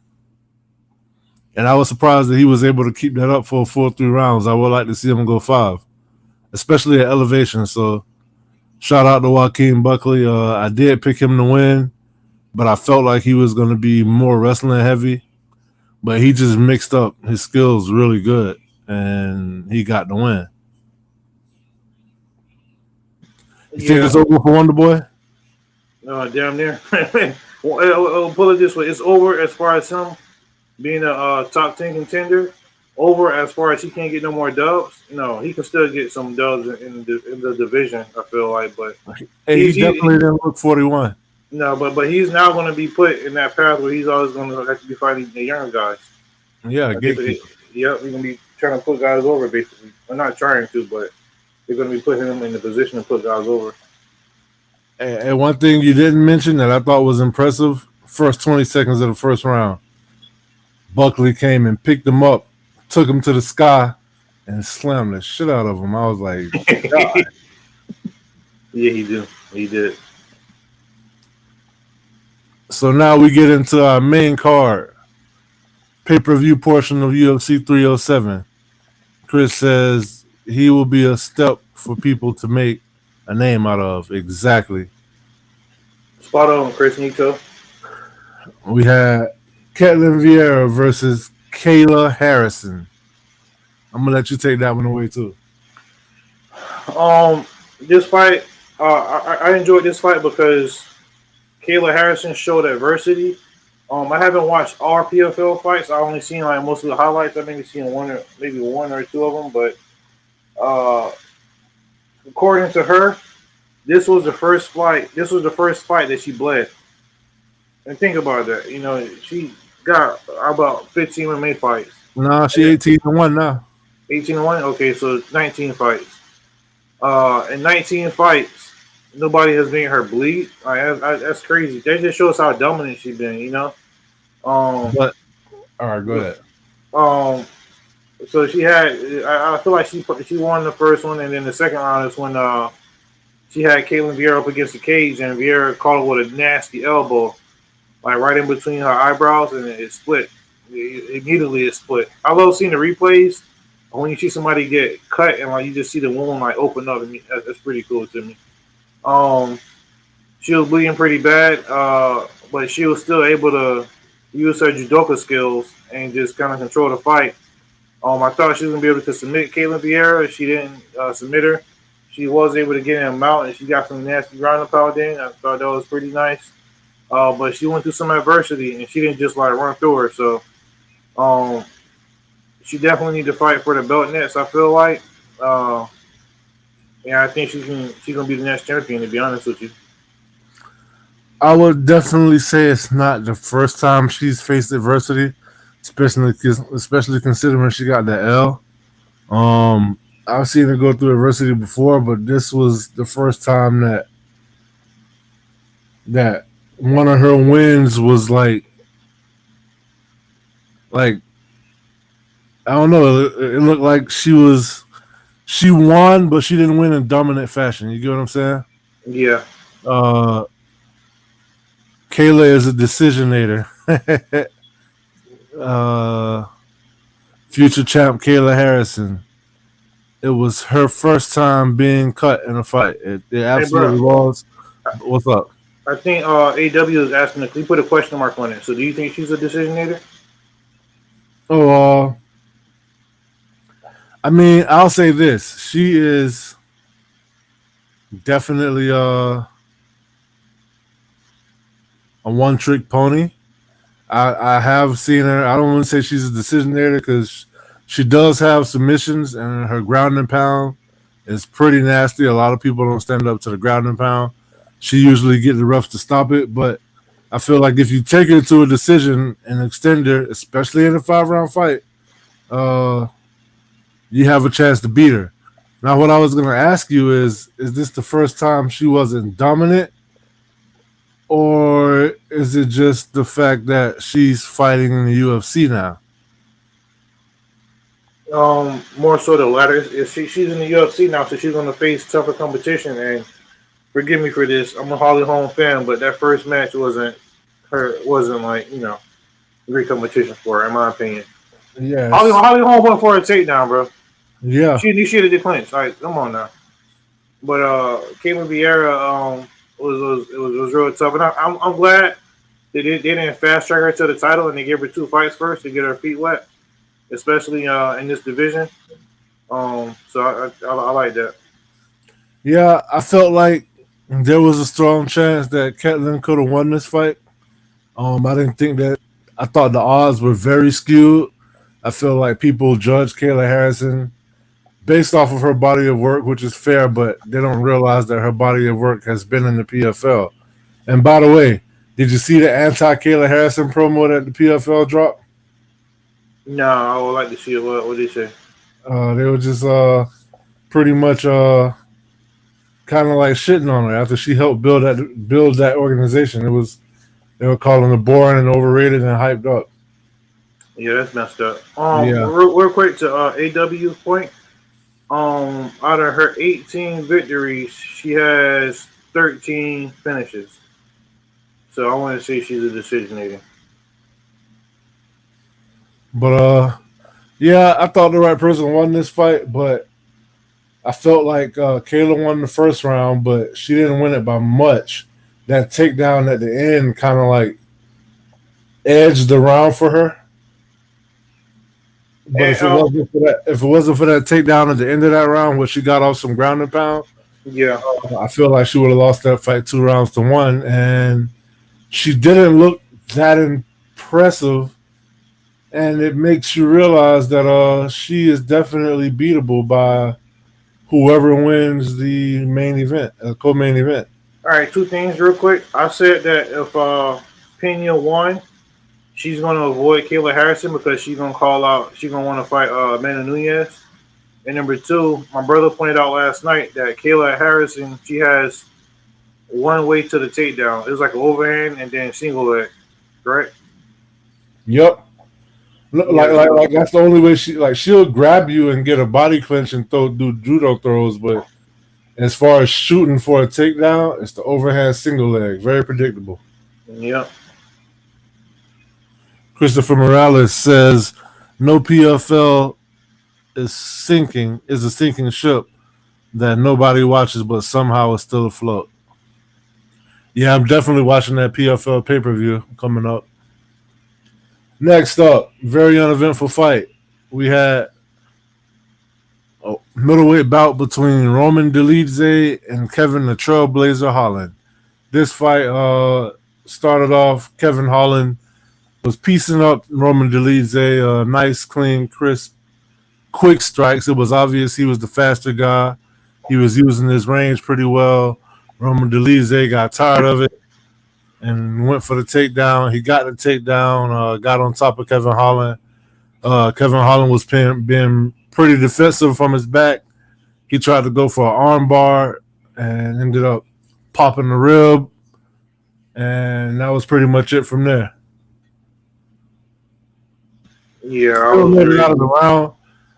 I was surprised that he was able to keep that up for a full 3 rounds. I would like to see him go 5, especially at elevation. So shout out to Joaquin Buckley. I did pick him to win, but I felt like he was going to be more wrestling heavy. But he just mixed up his skills really good, and he got the win. You think it's over for Wonderboy? No, damn near. I'll put it this way: it's over as far as him being a top 10 contender. Over as far as he can't get no more dubs. No, he can still get some dubs in the division. I feel like, but he definitely didn't look 41. No, but he's now going to be put in that path where he's always going to have to be fighting the younger guys. Yeah, yep, he's going to be trying to put guys over, basically. Well, not trying to, but they're going to be putting him in the position to put guys over. And one thing you didn't mention that I thought was impressive, first 20 seconds of the first round, Buckley came and picked him up, took him to the sky, and slammed the shit out of him. I was like, God. Yeah, he did. He did. So now we get into our main card, pay-per-view portion of UFC 307. Chris says he will be a step for people to make a name out of. Exactly. Spot on, Chris Nico. We had Ketlin Vieira versus Kayla Harrison. I'm gonna let you take that one away too. This fight, I enjoyed this fight because Kayla Harrison showed adversity. I haven't watched all PFL fights. I only seen like most of the highlights. I've maybe seen one or two of them. But according to her, this was the first fight. This was the first fight that she bled. And think about that. You know, she got about 15 MMA fights. No, she 18-1 now. 18-1. Okay, so 19 fights. In 19 fights, nobody has made her bleed. That's crazy. That just shows how dominant she's been, you know. But all right, go ahead. So she had. I feel like she won the first one, and then the second round is when she had Ketlin Vieira up against the cage, and Vieira caught her with a nasty elbow, like right in between her eyebrows, and it split. Immediately it split. I love seeing the replays when you see somebody get cut and like you just see the wound like open up. That's pretty cool to me. She was bleeding pretty bad, but she was still able to use her judoka skills and just kind of control the fight. I thought she was gonna be able to submit Ketlin Vieira. She didn't submit her. She was able to get him out, and she got some nasty ground and pound in. I thought that was pretty nice. But she went through some adversity, and she didn't just like run through her. So, she definitely need to fight for the belt next. I feel like, I think she's gonna be the next champion. To be honest with you, I would definitely say it's not the first time she's faced adversity, especially considering she got the L. I've seen her go through adversity before, but this was the first time that one of her wins was like I don't know. It looked like she won, but she didn't win in dominant fashion. You get what I'm saying? Yeah. Kayla is a decisionator. Future champ Kayla Harrison. It was her first time being cut in a fight. It absolutely was. What's up? I think AW is asking if we put a question mark on it. So do you think she's a decisionator? Oh, I mean, I'll say this. She is definitely a one-trick pony. I have seen her. I don't want to say she's a decisionator because she does have submissions, and her ground and pound is pretty nasty. A lot of people don't stand up to the ground and pound. She usually gets the refs to stop it, but I feel like if you take it to a decision and extend it, especially in a 5-round fight, uh, you have a chance to beat her. Now, what I was going to ask you is this the first time she wasn't dominant, or is it just the fact that she's fighting in the UFC now? More so the latter. She's in the UFC now, so she's gonna face tougher competition. And forgive me for this, I'm a Holly Holm fan, but that first match wasn't like great competition for her, in my opinion. Yes. Holly Holm went for a takedown, bro. Yeah. She should have declinched. All right, come on now. But Caitlin Vieira was real tough, and I'm glad they didn't fast track her to the title and they gave her 2 fights first to get her feet wet, especially in this division. So I like that. Yeah, I felt like there was a strong chance that Caitlin could have won this fight. I didn't think that. I thought the odds were very skewed. I feel like people judge Kayla Harrison based off of her body of work, which is fair, but they don't realize that her body of work has been in the PFL. And by the way, did you see the anti-Kayla Harrison promo that the PFL dropped? No, I would like to see it. What did they say? They were just pretty much kind of like shitting on her after she helped build that organization. They were calling her boring and overrated and hyped up. Yeah, that's messed up. Yeah. Real quick to AW point. Out of her 18 victories, she has 13 finishes. So I want to say she's a decision maker. But yeah, I thought the right person won this fight, but I felt like Kayla won the first round, but she didn't win it by much. That takedown at the end kind of like edged the round for her. But if it wasn't for that takedown at the end of that round, where she got off some ground and pound, yeah, I feel like she would have lost that fight 2-1, and she didn't look that impressive. And it makes you realize that she is definitely beatable by whoever wins the main event, co-main event. All right, 2 things real quick. I said that if Pena won, she's going to avoid Kayla Harrison because she's going to want to fight Amanda Nunes. And number 2, my brother pointed out last night that Kayla Harrison, she has one way to the takedown. It was like an overhand and then single leg, correct? Yep. Like that's the only way she'll grab you and get a body clinch and do judo throws, but as far as shooting for a takedown, it's the overhand single leg. Very predictable. Yep. Christopher Morales says no PFL is a sinking ship that nobody watches, but somehow it's still afloat. Yeah, I'm definitely watching that PFL pay-per-view coming up. Next up, very uneventful fight. We had a middleweight bout between Roman Dolidze and Kevin the Trailblazer Holland. This fight started off, Kevin Holland was piecing up Roman Dolidze, nice, clean, crisp, quick strikes. It was obvious he was the faster guy. He was using his range pretty well. Roman Dolidze got tired of it and went for the takedown. He got the takedown, got on top of Kevin Holland. Kevin Holland was being pretty defensive from his back. He tried to go for an arm bar and ended up popping the rib. And that was pretty much it from there. Yeah, out of the round.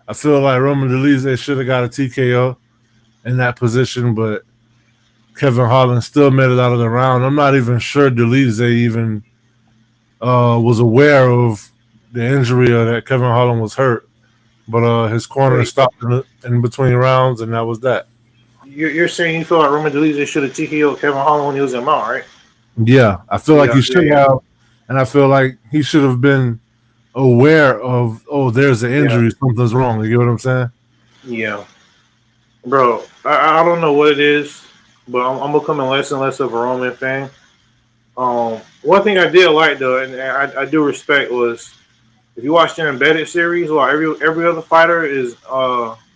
I feel like Roman Dolidze should have got a TKO in that position, but Kevin Holland still made it out of the round. I'm not even sure Dolidze even was aware of the injury or that Kevin Holland was hurt, but his corner stopped in between rounds, and that was that. You're saying you feel like Roman Dolidze should have TKO'd Kevin Holland when he was in Mount, right? Yeah, I feel like he should have, and I feel like he should have been aware of, there's an injury, something's wrong. You get what I'm saying? Yeah. Bro, I don't know what it is, but I'm becoming less and less of a Roman fan. One thing I did like, though, and I do respect, was if you watch the Embedded series, well, every other fighter is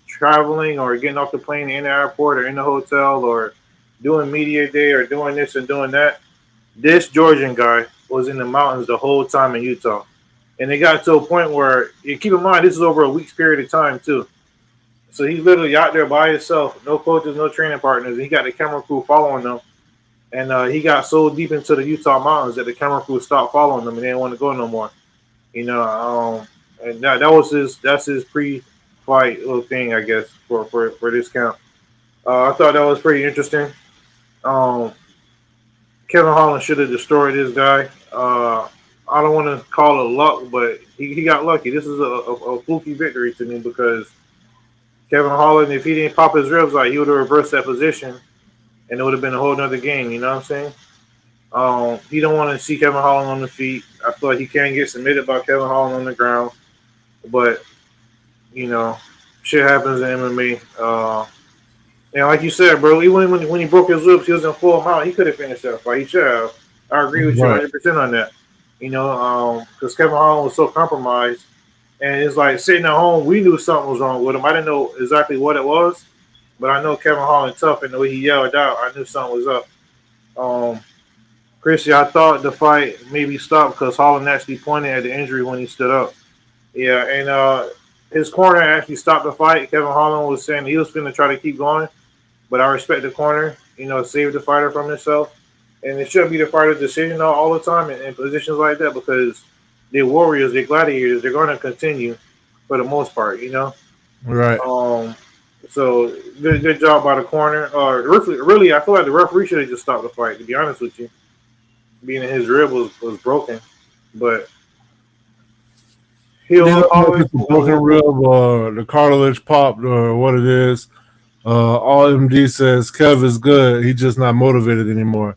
traveling or getting off the plane in the airport or in the hotel or doing media day or doing this and doing that. This Georgian guy was in the mountains the whole time in Utah. And it got to a point where, you keep in mind, this is over a week's period of time, too. So he's literally out there by himself, no coaches, no training partners. He got the camera crew following him. And he got so deep into the Utah mountains that the camera crew stopped following him and they didn't want to go no more. And that's his pre-fight little thing, I guess, for this count. I thought that was pretty interesting. Kevin Holland should have destroyed this guy. I don't want to call it luck, but he got lucky. This is a fluky victory to me because Kevin Holland, if he didn't pop his ribs out, he would have reversed that position, and it would have been a whole nother game. You know what I'm saying? He don't want to see Kevin Holland on the feet. I feel like he can't get submitted by Kevin Holland on the ground, but shit happens in MMA. And like you said, bro, even when he broke his ribs, he was in full mount. He could have finished that fight. He should have. I agree with you 100% on that. Because Kevin Holland was so compromised. And it's like sitting at home, we knew something was wrong with him. I didn't know exactly what it was, but I know Kevin Holland tough, and the way he yelled out, I knew something was up. Chrissy, I thought the fight maybe stopped because Holland actually pointed at the injury when he stood up. Yeah, and his corner actually stopped the fight. Kevin Holland was saying he was going to try to keep going, but I respect the corner, save the fighter from himself. And it should be the fighter's decision all the time in positions like that because they're warriors, they're gladiators, they're going to continue for the most part, Right. So good job by the corner. Really, I feel like the referee should have just stopped the fight, to be honest with you. Being that his rib was broken. But he'll always the broken rib or the cartilage popped or what it is. All MD says Kev is good. He's just not motivated anymore.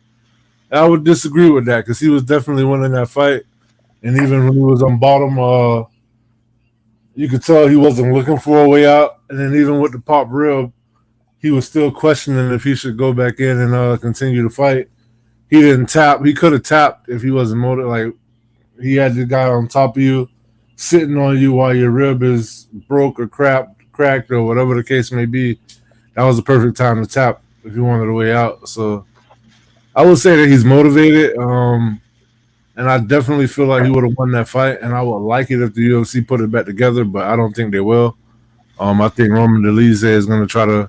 I would disagree with that because he was definitely winning that fight. And even when he was on bottom, you could tell he wasn't looking for a way out. And then even with the pop rib, he was still questioning if he should go back in and continue to fight. He didn't tap. He could have tapped if he wasn't motivated. Like, he had the guy on top of you, sitting on you while your rib is broke or cracked or whatever the case may be. That was the perfect time to tap if you wanted a way out. So I would say that he's motivated. And I definitely feel like he would have won that fight, and I would like it if the UFC put it back together, but I don't think they will. I think Roman Dolidze is going to try to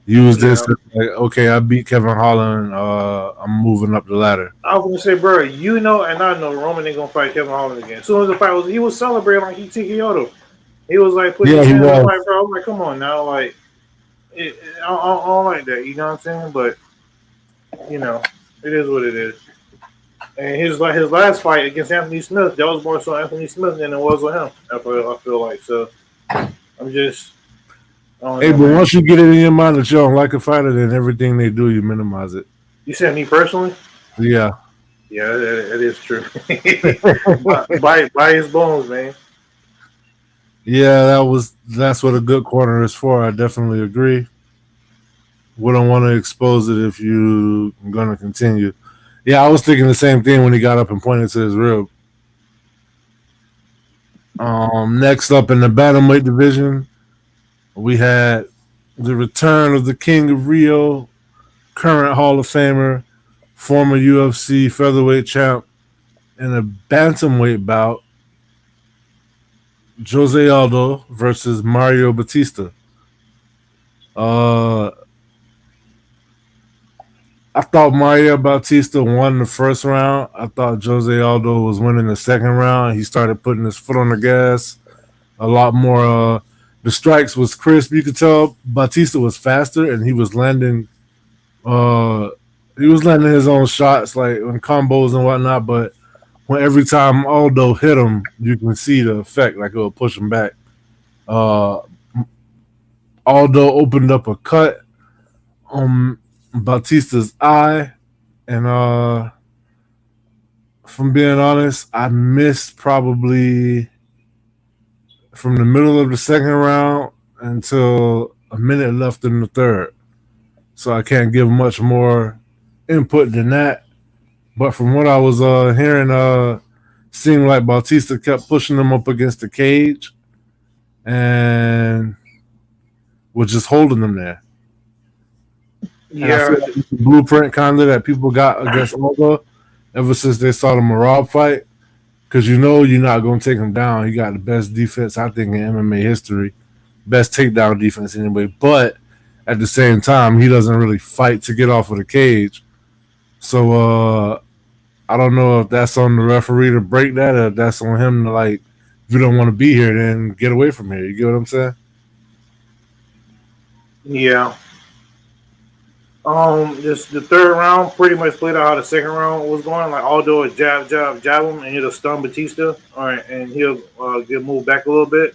use this. Like, okay, I beat Kevin Holland. I'm moving up the ladder. I was going to say, bro, and I know Roman ain't going to fight Kevin Holland again. As soon as the fight was, he was celebrating like he TKO'd him. He was like, put his hands on the fight, bro. I was like, come on now. Like, I don't like that. You know what I'm saying? But, it is what it is. And his last fight against Anthony Smith, that was more so Anthony Smith than it was with him. I feel like. So I'm just. But once you get it in your mind that you don't like a fighter, then everything they do, you minimize it. You said me personally? Yeah. Yeah, that is true. by his bones, man. Yeah, that's what a good corner is for. I definitely agree. Wouldn't want to expose it if you're gonna continue. Yeah, I was thinking the same thing when he got up and pointed to his rib. Next up in the bantamweight division, we had the return of the King of Rio, current Hall of Famer, former UFC featherweight champ, in a bantamweight bout, Jose Aldo versus Mario Batista. I thought Mario Bautista won the first round. I thought Jose Aldo was winning the second round. He started putting his foot on the gas a lot more. The strikes was crisp. You could tell Bautista was faster, and he was landing. He was landing his own shots, like on combos and whatnot. But when every time Aldo hit him, you can see the effect, like it would push him back. Aldo opened up a cut on Bautista's eye, and from being honest, I missed probably from the middle of the second round until a minute left in the third. So I can't give much more input than that. But from what I was hearing, seemed like Bautista kept pushing him up against the cage and was just holding them there. Yeah, like the blueprint kind of that people got against Aldo. ever since they saw the Marab fight, because you know you're not going to take him down. He got the best defense, I think, in MMA history. Best takedown defense anyway. But at the same time, he doesn't really fight to get off of the cage. So I don't know if that's on the referee to break that or if that's on him to, like, if you don't want to be here, then get away from here. You get what I'm saying? Yeah. Just the third round pretty much played out how the second round was going. Like Aldo would jab him, and he'll stun Batista. All right, and he'll get moved back a little bit,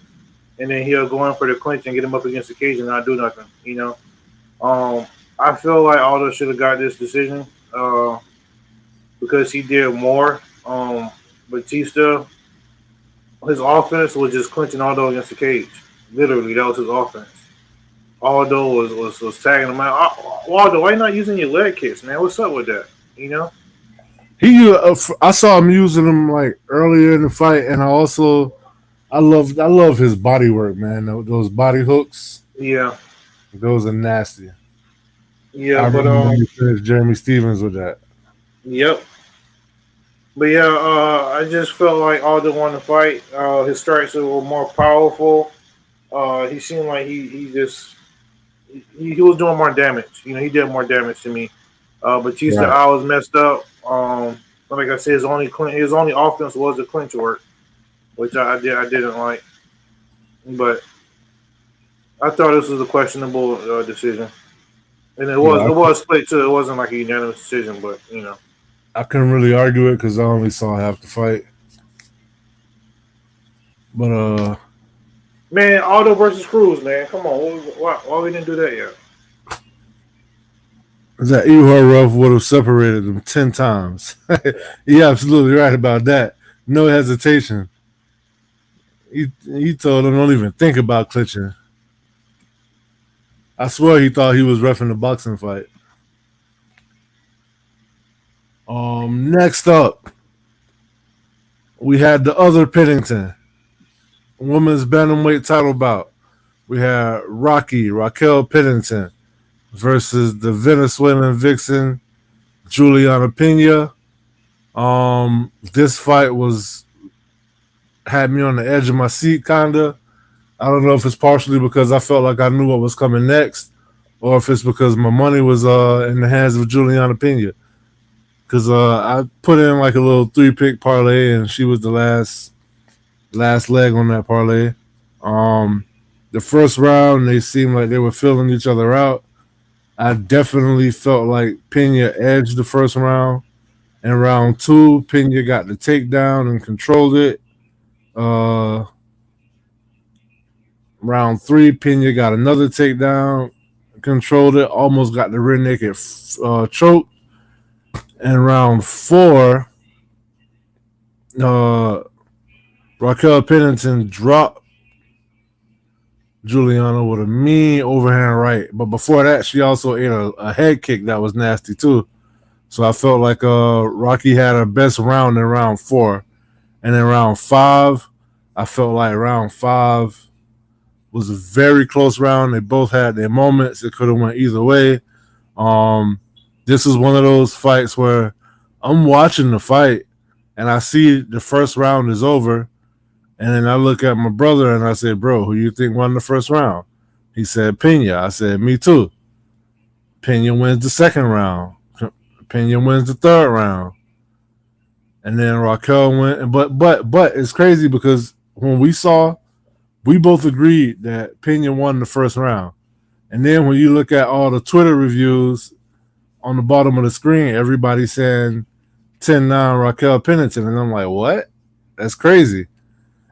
and then he'll go in for the clinch and get him up against the cage and not do nothing. You know, I feel like Aldo should have got this decision because he did more. Batista, his offense was just clinching Aldo against the cage. Literally, that was his offense. Aldo was tagging him out. Aldo, why you not using your leg kicks, man? What's up with that? You know? I saw him using them like earlier in the fight, and I love his body work, man. Those body hooks, Yeah. those are nasty. Yeah, I but remember when he finished Jeremy Stevens with that. yep. But yeah, I just felt like Aldo won the fight. His strikes were more powerful. He seemed like he was doing more damage. You know, he did more damage to me. Batista Right. I was messed up. But like I said, his only offense was the clinch work, which I didn't like. But I thought this was a questionable decision, and it Yeah, was split too. It wasn't like a unanimous decision, but you know. I couldn't really argue it because I only saw half the fight. But Man, Aldo versus Cruz, man. Come on, why we didn't do that yet? that Ruff would have separated them 10 times. You're absolutely right about that. No hesitation. He told him don't even think about clinching. I swear he thought he was reffing the boxing fight. Next up, we had the other Pennington women's bantamweight title bout. We had Raquel Pennington versus the Venezuelan vixen Juliana Pena. This fight had me on the edge of my seat, kinda. I don't know if it's partially because I felt like I knew what was coming next, or if it's because my money was in the hands of Juliana Pena. Because I put in like a little 3-pick parlay, and she was the last leg on that parlay. The first round, they seemed like they were filling each other out. I definitely felt like Pena edged the first round. In round 2, Pena got the takedown and controlled it. Round 3, Pena got another takedown, controlled it, almost got the rear naked choke. And round 4, Raquel Pennington dropped Juliana with a mean overhand right. But before that, she also ate a head kick that was nasty too. So I felt like Rocky had her best round in round 4. And in round 5, I felt like round 5 was a very close round. They both had their moments. It could have went either way. This is one of those fights where I'm watching the fight and I see the first round is over. And then I look at my brother and I said, bro, who you think won the first round? He said, Pena. I said, me too. Pena wins the second round. Pena wins the third round. And then Raquel went. But it's crazy because when we both agreed that Pena won the first round. And then when you look at all the Twitter reviews on the bottom of the screen, everybody's saying 10-9 Raquel Pennington. And I'm like, what? That's crazy.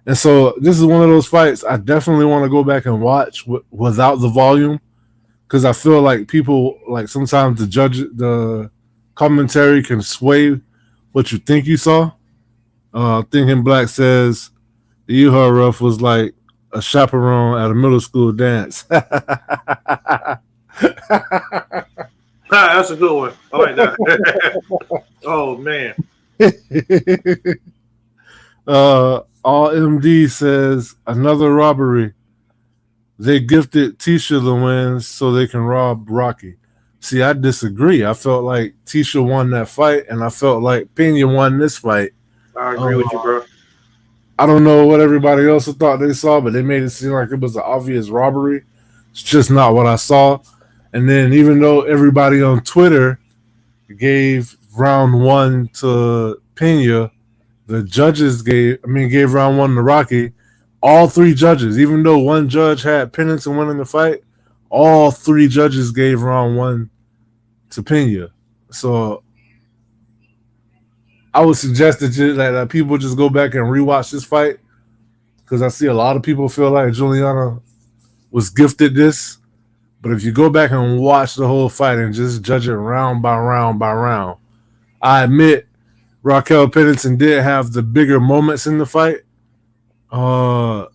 And so this is one of those fights I definitely want to go back and watch without the volume, because I feel like people, like sometimes the commentary can sway what you think you saw. Thinking Black says the Ruff was like a chaperone at a middle school dance. That's a good one. I like that. Oh man. All MD says another robbery. They gifted Tisha the wins so they can rob Rocky. See, I disagree. I felt like Tisha won that fight, and I felt like Pena won this fight. I agree with you, bro. I don't know what everybody else thought they saw, but they made it seem like it was an obvious robbery. It's just not what I saw. And then even though everybody on Twitter gave round one to Pena, the judges gave round one to Rocky. All three judges, even though one judge had Pennington in winning the fight, all three judges gave round one to Pena. So I would suggest that people just go back and rewatch this fight, because I see a lot of people feel like Juliana was gifted this. But if you go back and watch the whole fight and just judge it round by round by round, I admit Raquel Pennington did have the bigger moments in the fight. But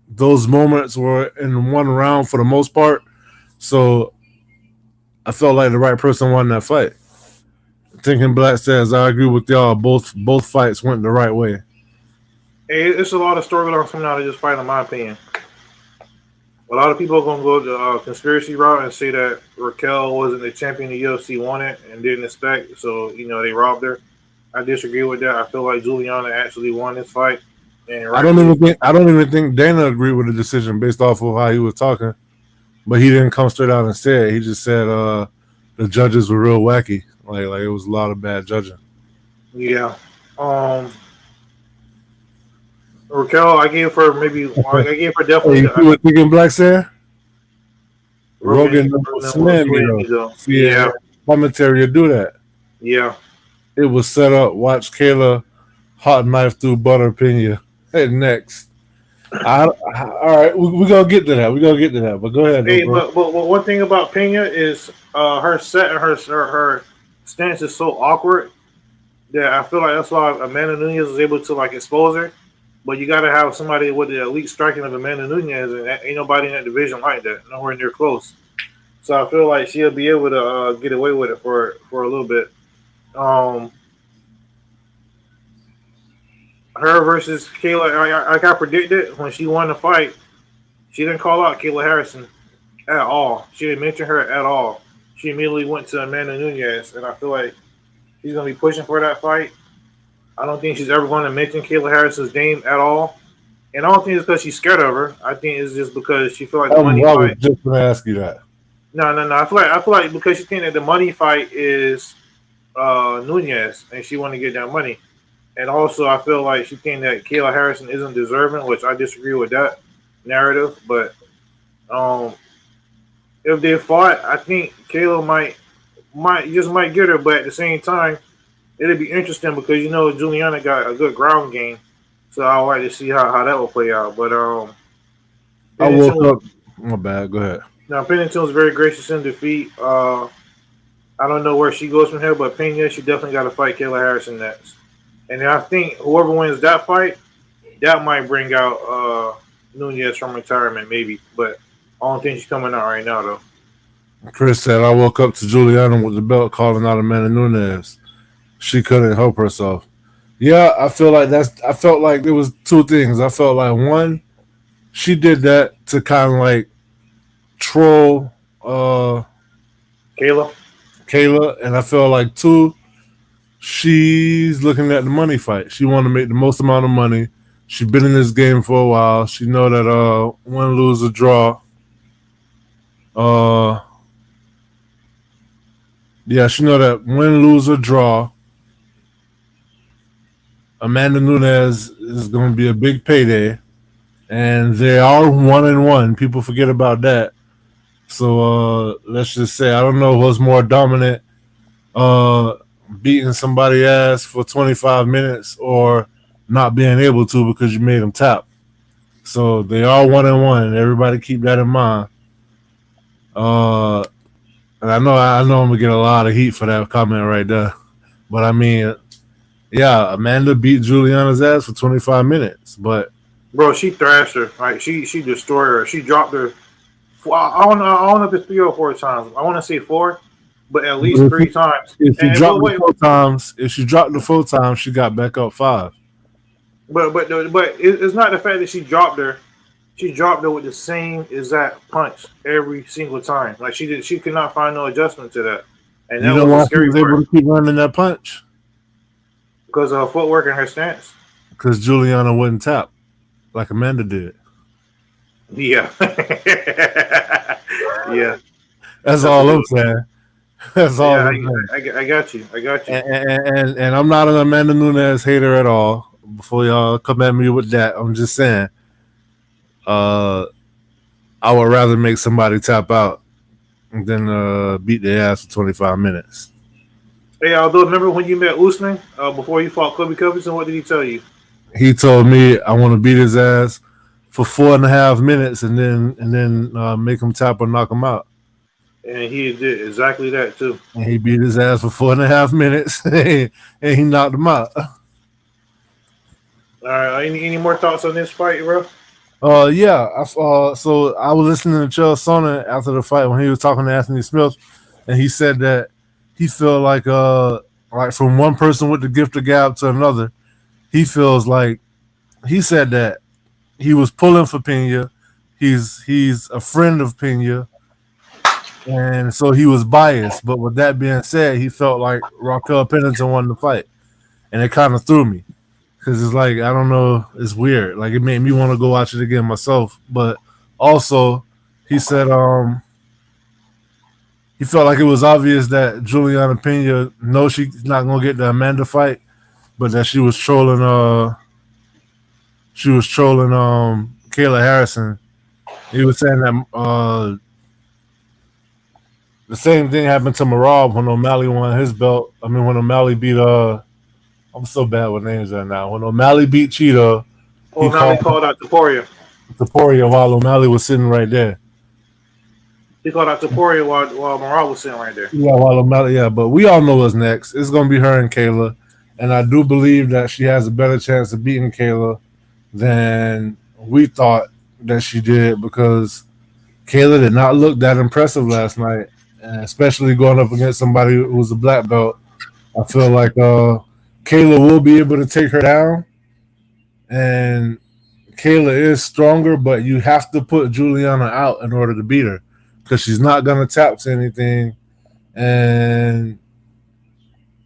those moments were in one round for the most part. So I felt like the right person won that fight. Thinking Black says, I agree with y'all. Both fights went the right way. Hey, it's a lot of storylines coming out of this fight, in my opinion. A lot of people are going to go the conspiracy route and say that Raquel wasn't the champion the UFC wanted and didn't expect, so they robbed her. I disagree with that. I feel like Juliana actually won this fight. And I don't even think Dana agreed with the decision based off of how he was talking, but he didn't come straight out and say it. He just said the judges were real wacky. Like it was a lot of bad judging. Yeah. Raquel, I gave her definitely. Hey, you were thinking Black said? Rogan slammed me though. Yeah. Commentary will do that. Yeah. It was set up. Watch Kayla hot knife through butter Pena. Hey, next. All right, we're gonna get to that. But go ahead. Hey, but one thing about Pena is her set and her stance is so awkward that I feel like that's why Amanda Nunes was able to expose her. But you got to have somebody with the elite striking of Amanda Nunes, and ain't nobody in that division like that. Nowhere near close. So I feel like she'll be able to get away with it for a little bit. Her versus Kayla, like I predicted when she won the fight, she didn't call out Kayla Harrison at all. She didn't mention her at all. She immediately went to Amanda Nunes, and I feel like she's going to be pushing for that fight. I don't think she's ever going to mention Kayla Harrison's name at all. And I don't think it's because she's scared of her. I think it's just because she feels like the money fight. I was just going to ask you that. No. I feel like because she thinks that the money fight is Nunes, and she want to get that money. And also, I feel like she thinks that Kayla Harrison isn't deserving, which I disagree with that narrative. But if they fought, I think Kayla might get her. But at the same time, it'll be interesting because Juliana got a good ground game, so I would like to see how that will play out. But I woke up. My bad. Go ahead. Now Pennington was very gracious in defeat. I don't know where she goes from here, but Pena, she definitely got to fight Kayla Harrison next. And I think whoever wins that fight, that might bring out Nunes from retirement, maybe. But I don't think she's coming out right now, though. Chris said, I woke up to Juliana with the belt calling out Amanda Nunes. She couldn't help herself. Yeah, I felt like there was two things. I felt like, one, she did that to kind of troll Kayla. And I felt like, two, she's looking at the money fight. She wanted to make the most amount of money. She's been in this game for a while. She know that win, lose, or draw. She know that win, lose, or draw, Amanda Nunes is going to be a big payday, and they are 1-1. People forget about that. So let's just say I don't know what's more dominant, beating somebody ass for 25 minutes or not being able to because you made them tap. So they are 1-1. Everybody keep that in mind. And I know I'm gonna get a lot of heat for that comment right there, but I mean, yeah, Amanda beat Juliana's ass for 25 minutes, but bro, she thrashed her. Like she destroyed her. She dropped her. I don't know if it's 3 or 4 times. I want to say 4, but at least 3 times. If she dropped the 4 times, she got back up 5. But it's not the fact that she dropped her. she dropped her with the same exact punch every single time. Like she could not find no adjustment to that, and You that know was the why she scary was able part to keep running that punch? because of her footwork and her stance. Because Juliana wouldn't tap like Amanda did. Yeah, yeah. That's That's a all I'm good. saying. That's all Yeah, I'm saying. I got you. I got you. And I'm not an Amanda Nunes hater at all. Before y'all come at me with that, I'm just saying, I would rather make somebody tap out than beat their ass for 25 minutes. Hey, although remember when you met Usman before you fought Kobe Covington? What did he tell you? He told me I want to beat his ass for 4.5 minutes and then make him tap or knock him out. And he did exactly that too. And he beat his ass for 4.5 minutes and he knocked him out. All right. Any more thoughts on this fight, bro? Yeah. So I was listening to Chael Sonnen after the fight when he was talking to Anthony Smith, and he said that he felt like from one person with the gift of gab to another, he feels like he said that he was pulling for Pena. He's a friend of Pena, and so he was biased. But with that being said, he felt like Raquel Pennington won the fight, and it kind of threw me. Because it's like, I don't know, it's weird. Like, it made me want to go watch it again myself. But also, he said he felt like it was obvious that Juliana Pena knows she's not going to get the Amanda fight, but that she was trolling Kayla Harrison. He was saying that the same thing happened to Marab when O'Malley won his belt. I mean, when O'Malley beat I'm so bad with names right now. When O'Malley beat Cheetah, he called out Topuria. Topuria while O'Malley was sitting right there. He called out Topuria while Morale was sitting right there. Yeah, while O'Malley, yeah. But we all know what's next. It's going to be her and Kayla. And I do believe that she has a better chance of beating Kayla than we thought that she did, because Kayla did not look that impressive last night. And especially going up against somebody who was a black belt. I feel like Kayla will be able to take her down, and Kayla is stronger, but you have to put Juliana out in order to beat her, because she's not going to tap to anything, and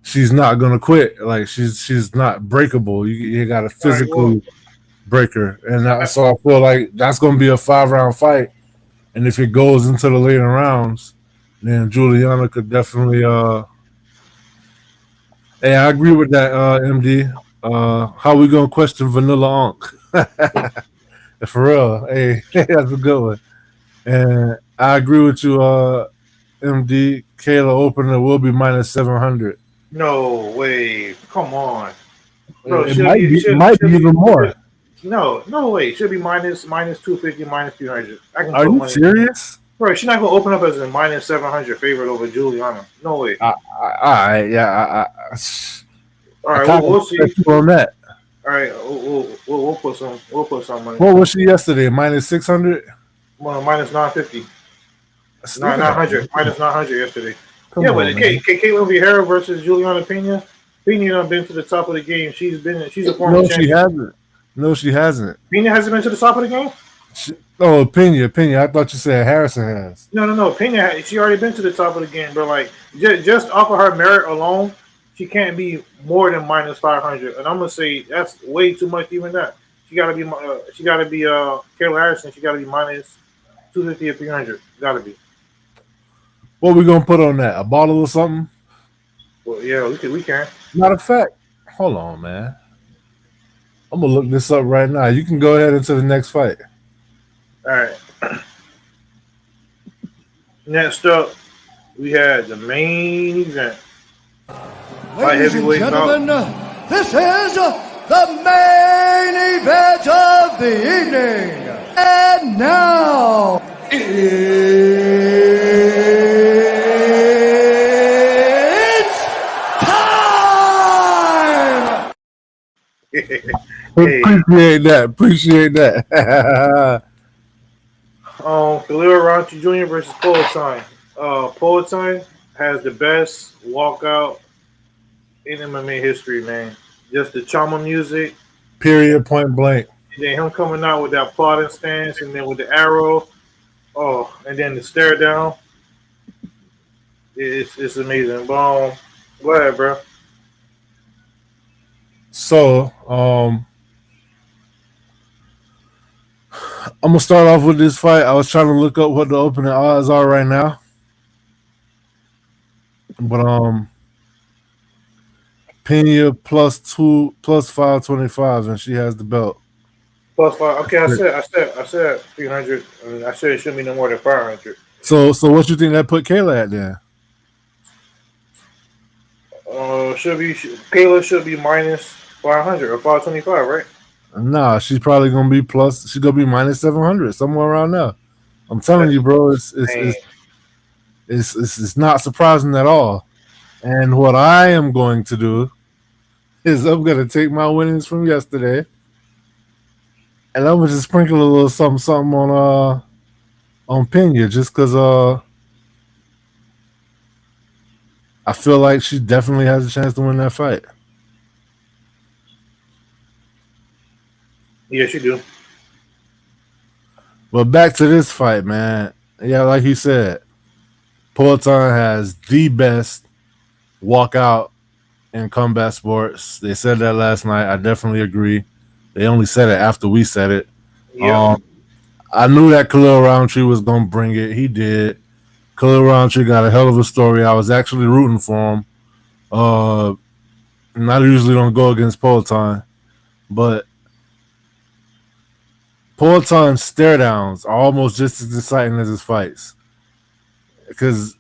she's not going to quit. Like, she's not breakable. You got to physically break her, and so I feel like that's going to be a 5-round fight, and if it goes into the later rounds, then Juliana could definitely Hey, I agree with that, MD. How we gonna question Vanilla Unk? For real. Hey, that's a good one. And I agree with you, MD. Kayla opener will be minus 700. No way. Come on. Bro, It might be even more. No way. Should be minus 250, minus 300. Are you serious? Bro, she's not going to open up as a minus 700 favorite over Juliana. No way. All right, yeah. All right, we'll see. On that. All right, we'll put some money. What was she yesterday? Minus 600? Well, minus 950. 900. Minus 900 yesterday. Come on, but Caitlin Vieira versus Juliana Pena. Pena done been to the top of the game. She's a former champion. No, she hasn't. Pena hasn't been to the top of the game? Pena. I thought you said Harrison has. No. Pena, she already been to the top of the game, but like just off of her merit alone, she can't be more than minus 500. And I'm gonna say that's way too much. Even that, she gotta be Kayla Harrison. She gotta be minus 250 or 300. Gotta be. What we gonna put on that? A bottle or something? Well, yeah, we can. Matter of fact, hold on, man. I'm gonna look this up right now. You can go ahead into the next fight. All right. Next up, we had the main event. Ladies and gentlemen, this is the main event of the evening. And now, it's time! Appreciate that. Khalil Ranchi Jr. versus Poetine. Poetine has the best walkout in MMA history, man. Just the trauma music. Period, point blank. And then him coming out with that plotting stance, and then with the arrow. Oh, and then the stare down. It's amazing. Boom. Go ahead, bro. So, I'm gonna start off with this fight. I was trying to look up what the opening odds are right now, but Pena plus 525, and she has the belt. Plus 5. Okay, I said 300. I said it shouldn't be no more than 500. So what you think that put Kayla at then? Kayla should be minus 500 or 525, right? Nah, she's probably gonna be plus. She's gonna be minus 700, somewhere around there. I'm telling you, bro, it's not surprising at all. And what I am going to do is I'm gonna take my winnings from yesterday, and I'm gonna just sprinkle a little something on Pena, just because I feel like she definitely has a chance to win that fight. Yes, you do. But back to this fight, man. Yeah, like you said, Poatan has the best walkout in combat sports. They said that last night. I definitely agree. They only said it after we said it. Yeah. I knew that Khalil Roundtree was going to bring it. He did. Khalil Roundtree got a hell of a story. I was actually rooting for him. And I usually don't go against Poatan, but Poatan's stare downs are almost just as exciting as his fights. Because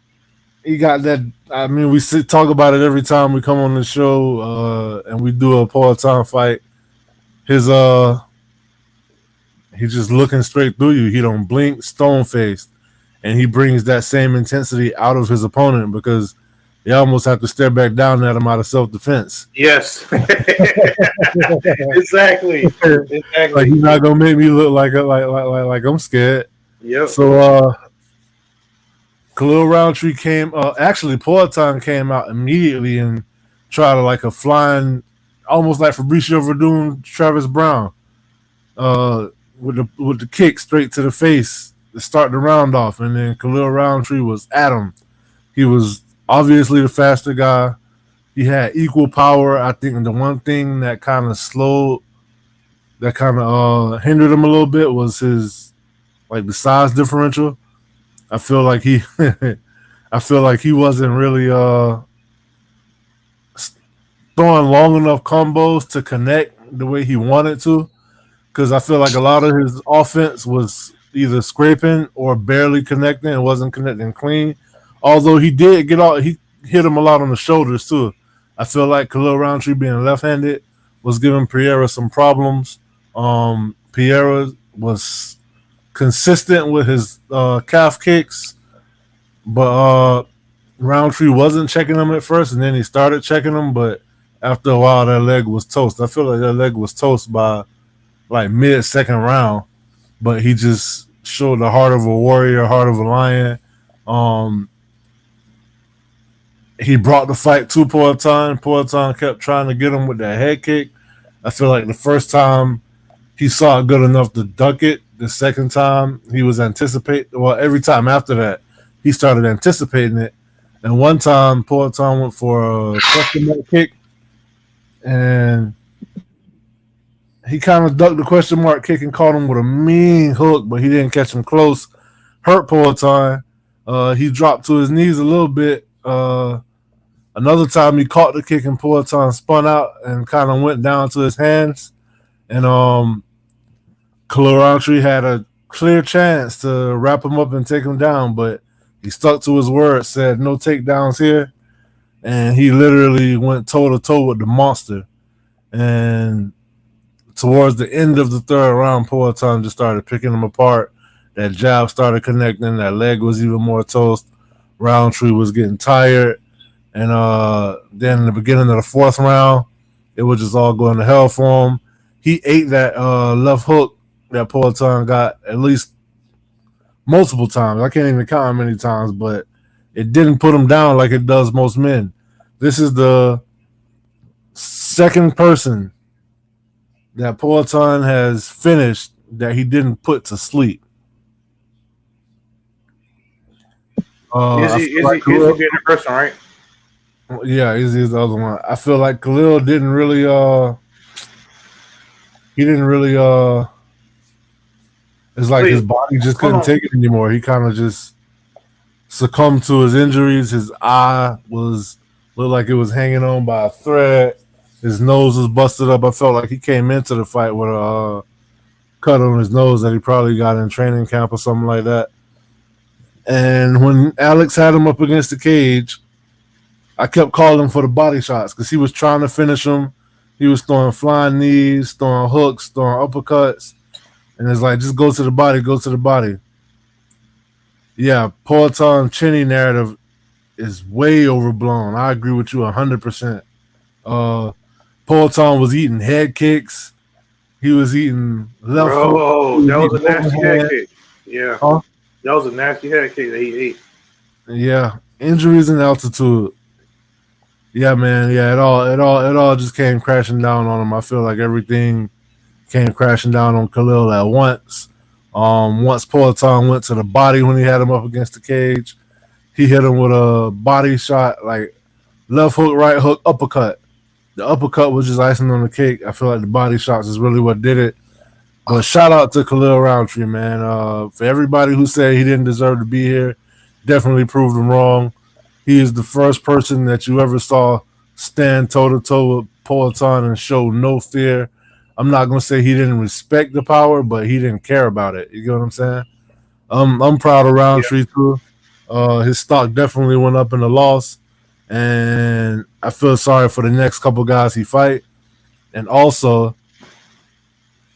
he got that. I mean, we talk about it every time we come on the show and we do a Poatan fight. He's just looking straight through you. He don't blink, stone faced, and he brings that same intensity out of his opponent because you almost have to stare back down at him out of self defense. Yes, exactly. Like he's not gonna make me look like I'm scared. Yep. So Khalil Roundtree came. Actually, Poatan came out immediately and tried to like a flying, almost like Fabricio Verdun, Travis Brown, with the kick straight to the face to start the round off, and then Khalil Roundtree was at him. He was obviously the faster guy. He had equal power. I think the one thing that kind of hindered him a little bit was his like the size differential. I feel like he wasn't really throwing long enough combos to connect the way he wanted to, because I feel like a lot of his offense was either scraping or barely connecting. It wasn't connecting clean. Although he did he hit him a lot on the shoulders too. I feel like Khalil Roundtree being left-handed was giving Pereira some problems. Pereira was consistent with his calf kicks, but Roundtree wasn't checking them at first, and then he started checking them, but after a while that leg was toast. I feel like that leg was toast by like mid-second round, but he just showed the heart of a warrior, heart of a lion. He brought the fight to Poatan. Poatan kept trying to get him with that head kick. I feel like the first time he saw it good enough to duck it. The second time he was anticipating. Well, every time after that, he started anticipating it. And one time, Poatan went for a question mark kick, and he kind of ducked the question mark kick and caught him with a mean hook, but he didn't catch him close. Hurt Poatan. He dropped to his knees a little bit. Another time he caught the kick and Poatan spun out and kind of went down to his hands. And Khalil Roundtree had a clear chance to wrap him up and take him down, but he stuck to his word, said no takedowns here. And he literally went toe-to-toe with the monster. And towards the end of the third round, Poatan just started picking him apart. That jab started connecting. That leg was even more toast. Roundtree was getting tired. And then in the beginning of the fourth round, it was just all going to hell for him. He ate that left hook that Poatan got at least multiple times. I can't even count how many times, but it didn't put him down like it does most men. This is the second person that Poatan has finished that he didn't put to sleep. I feel like Is he being a person, right? yeah, Izzy is the other one. I feel like Khalil didn't really he didn't really it's like his Wait, body just hold couldn't on. take it anymore. He kind of just succumbed to his injuries. His eye was looked like it was hanging on by a thread. His nose was busted up. I felt like he came into the fight with a cut on his nose that he probably got in training camp or something like that. And when Alex had him up against the cage, I kept calling for the body shots because he was trying to finish him. He was throwing flying knees, throwing hooks, throwing uppercuts. And it's like, just go to the body, go to the body. Yeah, Poatan Chinny narrative is way overblown. I agree with you 100%. Poatan was eating head kicks. He was eating left hook. Bro, He that was was a eating nasty overhead. head kick. Yeah, Huh? that was a nasty head kick that he ate. Yeah, injuries and altitude. Yeah, man. Yeah, it all just came crashing down on him. I feel like everything came crashing down on Khalil at once. Once Poatan went to the body when he had him up against the cage, he hit him with a body shot, like left hook, right hook, uppercut. The uppercut was just icing on the cake. I feel like the body shots is really what did it. But shout out to Khalil Roundtree, man. For everybody who said he didn't deserve to be here, definitely proved them wrong. He is the first person that you ever saw stand toe to toe with Poatan and show no fear. I'm not gonna say he didn't respect the power, but he didn't care about it. You get what I'm saying? I'm proud of Yeah, Roundtree too. His stock definitely went up in the loss, and I feel sorry for the next couple guys he fight. And also,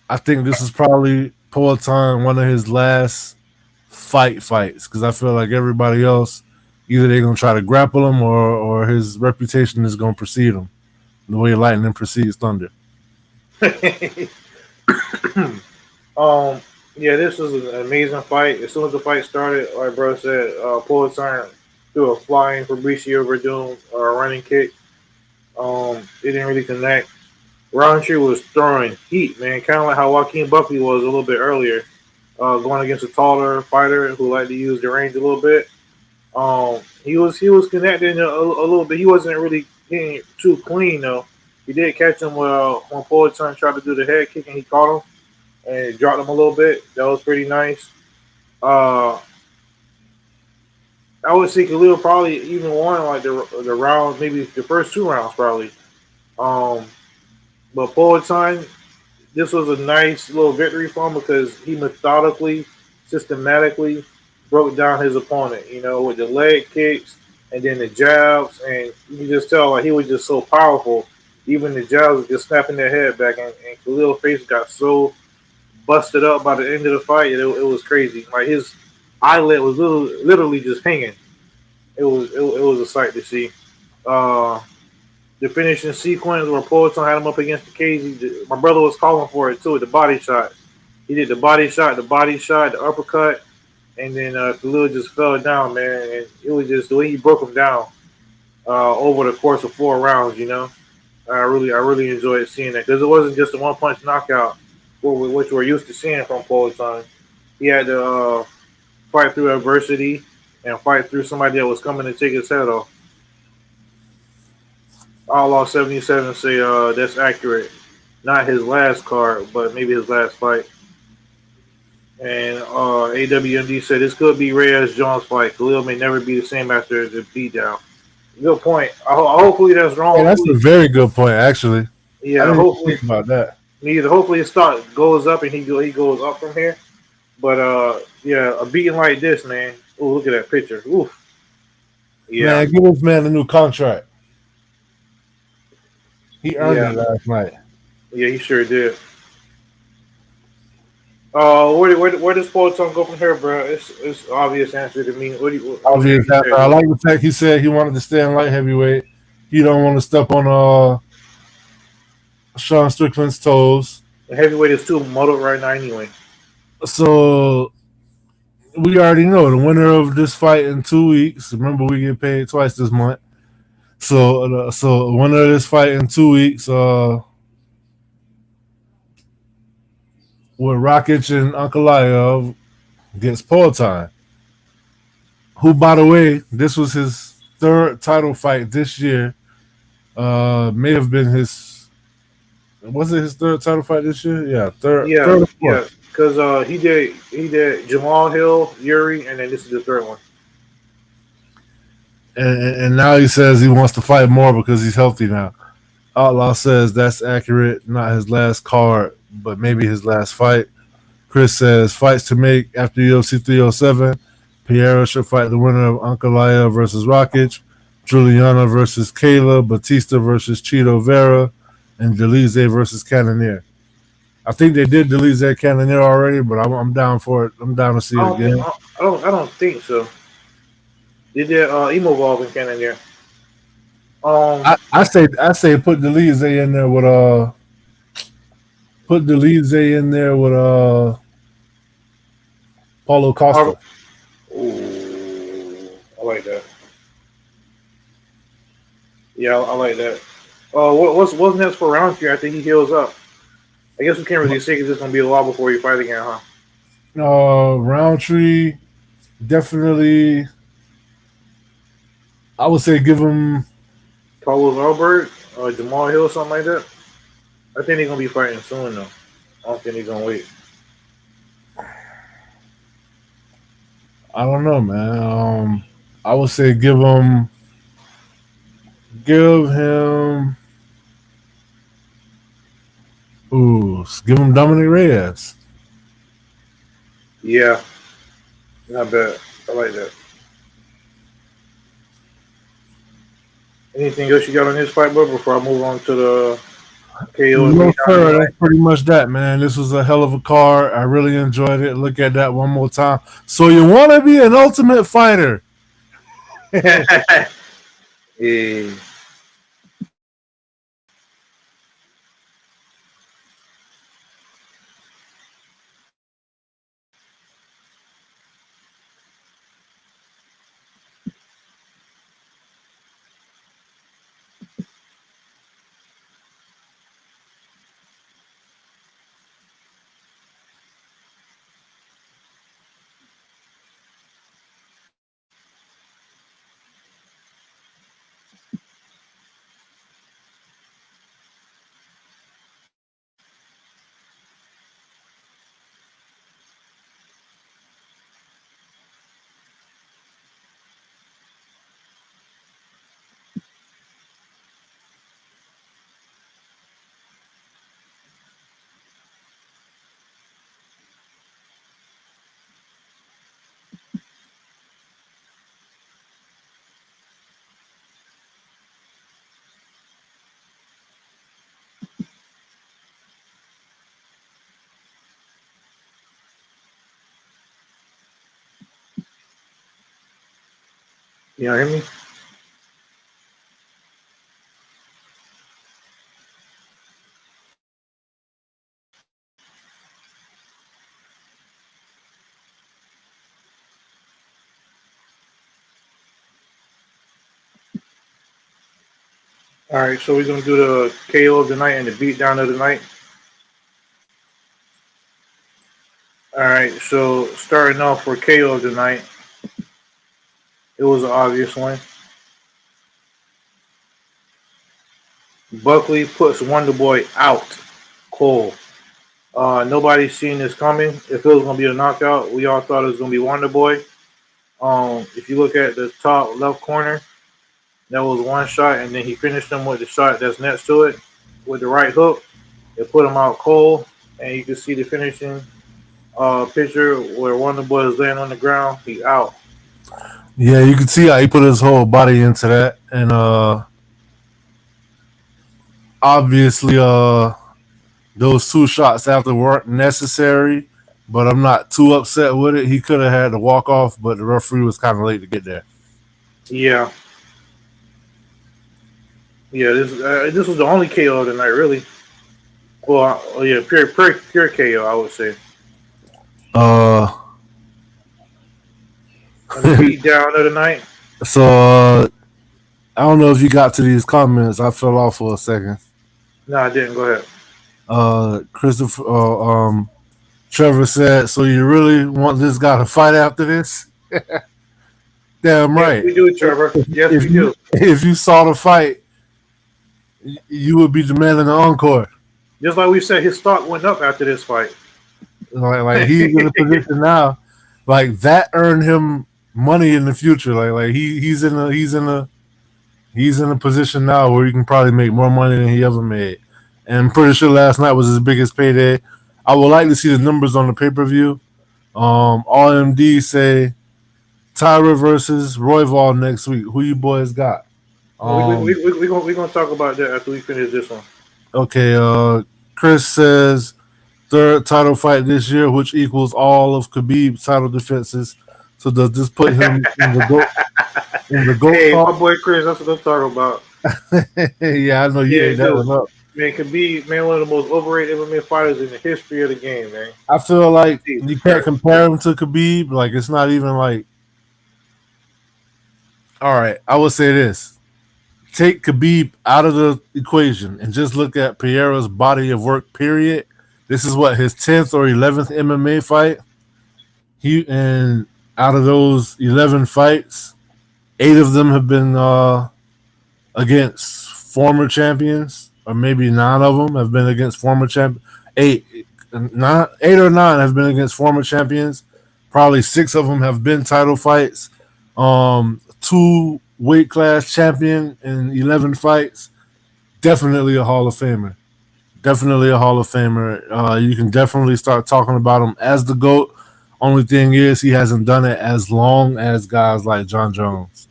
I think this is probably Poatan one of his last fights because I feel like everybody else either they're gonna try to grapple him or his reputation is gonna precede him the way lightning precedes thunder. yeah, this was an amazing fight. As soon as the fight started, like bro said, Poatan threw a flying Fabricio Verdun running kick. It didn't really connect. Roundtree was throwing heat, man, kind of like how Joaquin Buckley was a little bit earlier, going against a taller fighter who liked to use the range a little bit. He was connecting a little bit. He wasn't really getting too clean though. He did catch him when Poatan tried to do the head kick and he caught him and dropped him a little bit. That was pretty nice. Uh, I would say Khalil probably even won like the round, maybe the first two rounds probably. Um, but Poatan, this was a nice little victory for him because he methodically, systematically broke down his opponent. You know, with the leg kicks and then the jabs, and you can just tell like he was just so powerful. Even the jabs were just snapping their head back, and Khalil's face got so busted up by the end of the fight. It was crazy. Like his eyelid was literally just hanging. It was a sight to see. Uh, the finishing sequence where Poatan had him up against the cage. My brother was calling for it too. The body shot. He did the body shot, the uppercut, and then Khalil just fell down, man. And it was just the way he broke him down over the course of 4 rounds. You know, I really enjoyed seeing that because it wasn't just a one punch knockout, which we're used to seeing from Poatan. He had to fight through adversity and fight through somebody that was coming to take his head off. Outlaw 77 say that's accurate. Not his last card, but maybe his last fight. And AWMD said this could be Reyes Jones fight. Khalil may never be the same after the beatdown. Good point. Hopefully that's wrong. Yeah, that's a very good point, actually. I Yeah, didn't even hopefully think about that. neither. Hopefully his stock goes up and he goes up from here. But yeah, a beating like this, man. Oh, look at that picture. Oof. Yeah, Man, give this man a new contract. He earned yeah, it last night. yeah. He sure did. Where does Poatan go from here, bro? It's obvious answer to me. What do you Obvious think he after. I said? like the fact he said he wanted to stay in light heavyweight. He don't want to step on Sean Strickland's toes. The heavyweight is too muddled right now, anyway. So we already know the winner of this fight in 2 weeks. Remember, we get paid twice this month. So winner of this fight in 2 weeks, with Rakic and Ankalaev against Poltine, who, by the way, this was his third title fight this year. May have been his. Was it his third title fight this year? Yeah, third Yeah, or yeah. fourth. Because he did Jamal Hill, Yuri, and then this is the third one. And now he says he wants to fight more because he's healthy now. Outlaw says that's accurate. Not his last card, but maybe his last fight. Chris says fights to make after UFC 307. Piero should fight the winner of Ankalaev versus Rakic, Juliana versus Kayla, Batista versus Cheeto Vera, and Delize versus Cannonier. I think they did Delize Cannonier already, but I'm down for it. I'm down to see I it don't, again. I don't think so. They did Emo in Canada. I say put Delize in there with Paulo Costa. Ooh, I like that. Yeah, I like that. What's next for Roundtree after he heals up? I guess we can't really say because it's gonna be a while before he fight again, huh? Roundtree, definitely. I would say give him. Carlos Albert, Jamal Hill, something like that. I think they're gonna be fighting soon though. I don't think they're gonna wait. I don't know, man. I would say give him. Give him Dominic Reyes. Yeah, not bad. I like that. Anything else you got on this fight, bro? Before I move on to the KO. No, sir. That's pretty much that, man. This was a hell of a card. I really enjoyed it. Look at that one more time. So you want to be an ultimate fighter? Yeah. You hear me? All right, so we're gonna do the KO of the night and the beatdown of the night. All right, so starting off for KO of the night, it was an obvious one. Buckley puts Wonder Boy out cold. Nobody's seen this coming. If it was gonna be a knockout, we all thought it was gonna be Wonder Boy. If you look at the top left corner, that was one shot, and then he finished him with the shot that's next to it with the right hook. It put him out cold, and you can see the finishing picture where Wonder Boy is laying on the ground. He's out. Yeah, you can see how he put his whole body into that, and obviously, those two shots after weren't necessary. But I'm not too upset with it. He could have had to walk off, but the referee was kind of late to get there. Yeah. Yeah, this was the only KO of the night, really. Well, yeah, pure KO, I would say. And the beat down of the night. So I don't know if you got to these comments. I fell off for a second. No, I didn't. Go ahead. Christopher Trevor said, "So you really want this guy to fight after this?" Damn Yes, right. we do, Trevor. Yes, we do. If you saw the fight, you would be demanding an encore. Just like we said, his stock went up after this fight. Like he's in a position now, like that earned him money in the future. Like he's in a position now where he can probably make more money than he ever made. And I'm pretty sure last night was his biggest payday. I would like to see the numbers on the pay per view. All MD say Tyra versus Royval next week. Who you boys got? We're gonna talk about that after we finish this one. Okay, Chris says third title fight this year, which equals all of Khabib's title defenses. So does this put him in the GOAT Hey, talk? my boy Chris, that's what I'm talking about. Yeah, I know you ate that one up. Man, Khabib, man, one of the most overrated MMA fighters in the history of the game, man. I feel like you can't compare him to Khabib. Like it's not even like. All right, I would say this: take Khabib out of the equation and just look at Pereira's body of work. Period. This is what his 10th or 11th MMA fight. And out of those 11 fights, 8 of them have been against former champions, or maybe 9 of them have been against former champions. 8 or 9 have been against former champions. Probably 6 of them have been title fights. 2 weight class champion in 11 fights. Definitely a Hall of Famer. Definitely a Hall of Famer. You can definitely start talking about him as the GOAT. Only thing is, he hasn't done it as long as guys like John Jones.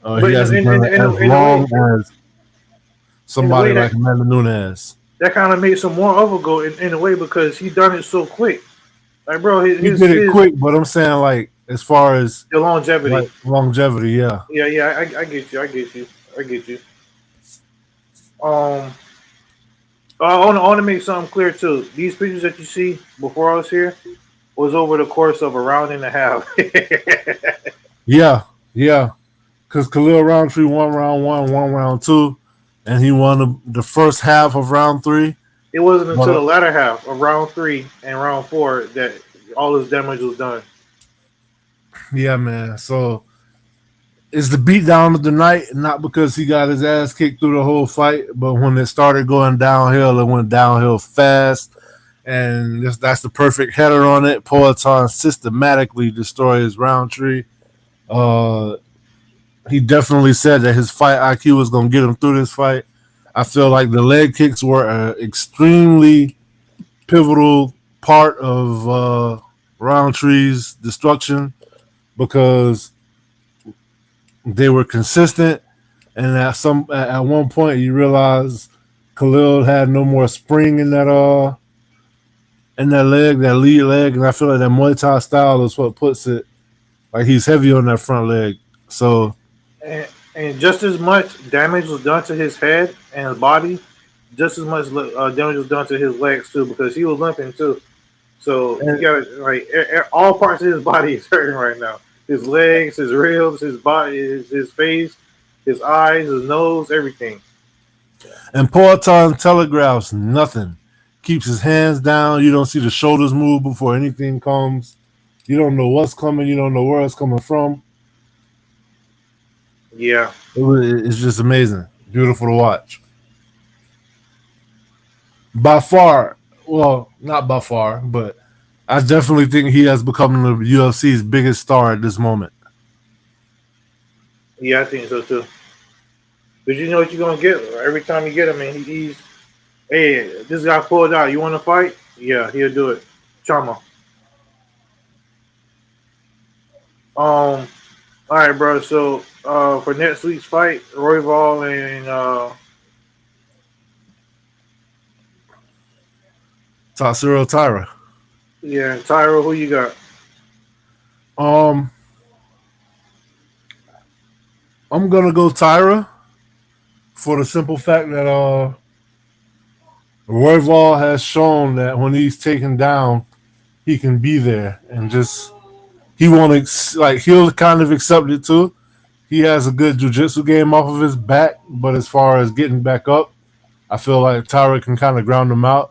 He hasn't done it as long as somebody like Amanda Nunes. That kind of makes him more of a GOAT in a way because he done it so quick. Like, bro, he did it quick, but I'm saying like as far as the longevity, yeah. I get you. I want to make something clear too. These pictures that you see before I was here was over the course of a round and a half. Yeah. Because Khalil Roundtree won round 1, won round 2, and he won the first half of round 3. It wasn't until the latter half of round 3 and round 4 that all his damage was done. Yeah, man. So it's the beatdown of the night, not because he got his ass kicked through the whole fight, but when it started going downhill, it went downhill fast. And that's the perfect header on it. Poatan systematically destroys Roundtree. He definitely said that his fight IQ was going to get him through this fight. I feel like the leg kicks were an extremely pivotal part of Roundtree's destruction because they were consistent, and at one point you realize Khalil had no more spring in that leg, that lead leg, and I feel like that Muay Thai style is what puts it like he's heavy on that front leg. So, and just as much damage was done to his head and his body, just as much damage was done to his legs too, because he was limping too. So he got like all parts of his body is hurting right now. His legs, his ribs, his body, his face, his eyes, his nose, everything. And Poatan telegraphs nothing. Keeps his hands down. You don't see the shoulders move before anything comes. You don't know what's coming. You don't know where it's coming from. Yeah. It's just amazing. Beautiful to watch. By far, well, not by far, but I definitely think he has become the UFC's biggest star at this moment. Yeah, I think so too. But you know what you're gonna get every time you get him, and he's, hey, this guy pulled out. You want to fight? Yeah, he'll do it. Chama. All right, bro. So for next week's fight, Royval and Tatsuro Taira. Yeah, Tyra, who you got? I'm gonna go Tyra for the simple fact that Royval has shown that when he's taken down, he can be there and just he won't he'll kind of accept it too. He has a good jiu-jitsu game off of his back, but as far as getting back up, I feel like Tyra can kind of ground him out.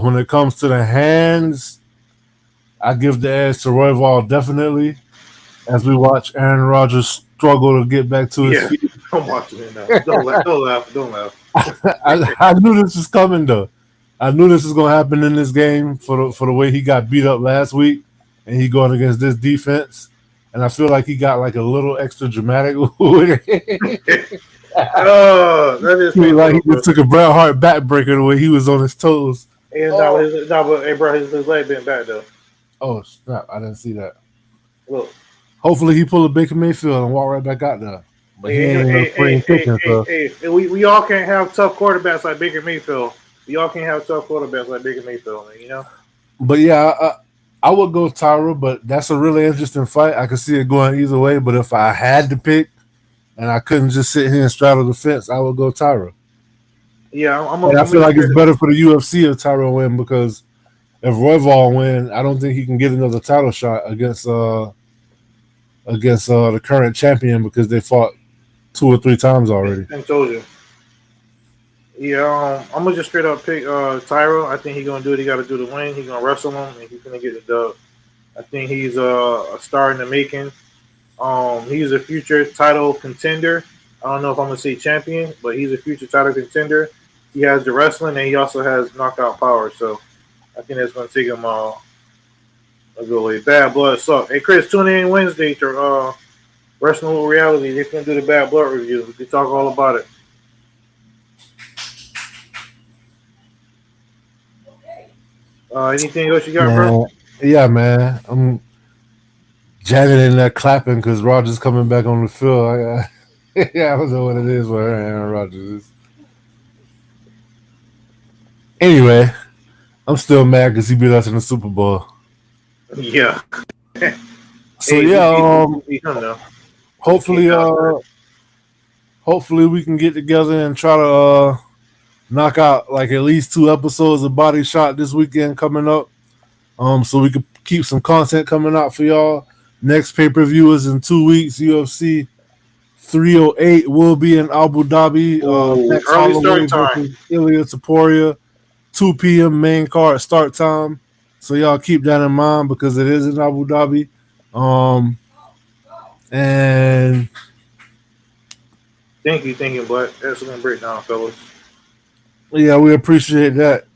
When it comes to the hands, I give the edge to Royval definitely. As we watch Aaron Rodgers struggle to get back to his Yeah, feet. I'm watching it now. Don't laugh. Don't laugh. I knew this was coming though. I knew this was gonna happen in this game for the way he got beat up last week, and he going against this defense. And I feel like he got like a little extra dramatic with it. Oh, that is Like he bro. just took a Bret Hart backbreaker the way he was on his toes. And but hey, bro, his leg been back though. Oh snap! I didn't see that. Look, Hopefully he pull a Baker Mayfield and walk right back out there. But he ain't no spring chicken, so. We all can't have tough quarterbacks like Baker Mayfield. We all can't have tough quarterbacks like Baker Mayfield, you know? But yeah, I would go Tyra, but that's a really interesting fight. I could see it going either way, but if I had to pick and I couldn't just sit here and straddle the fence, I would go Tyra. Yeah, I feel like it's better for the UFC if Tyra win, because if Royval win, I don't think he can get another title shot against the current champion, because they fought 2 or 3 times already. I told you. Yeah, I'm gonna just straight up pick Tyro. I think he's gonna do what he got to do to win. He's gonna wrestle him, and he's gonna get the dub. I think he's a star in the making. He's a future title contender. I don't know if I'm gonna say champion, but he's a future title contender. He has the wrestling, and he also has knockout power. So I think that's gonna take him a good way. Bad Blood suck. Hey Chris, tune in Wednesday to Wrestling with Reality. They're gonna do the Bad Blood review. We can talk all about it. Anything else you got, bro? Yeah, man. I'm jamming in there clapping because Rodgers coming back on the field. I don't know what it is with Aaron Rodgers. Anyway, I'm still mad because he beat us in the Super Bowl. Yeah. So hopefully we can get together and try to knock out like at least 2 episodes of Body Shot this weekend coming up. So we could keep some content coming out for y'all. Next pay-per-view is in 2 weeks. UFC 308 will be in Abu Dhabi. Next early start time. Ilya Taporia, 2 p.m. main card start time. So y'all keep that in mind because it is in Abu Dhabi. And thank you, but excellent breakdown, fellas. Yeah, we appreciate that.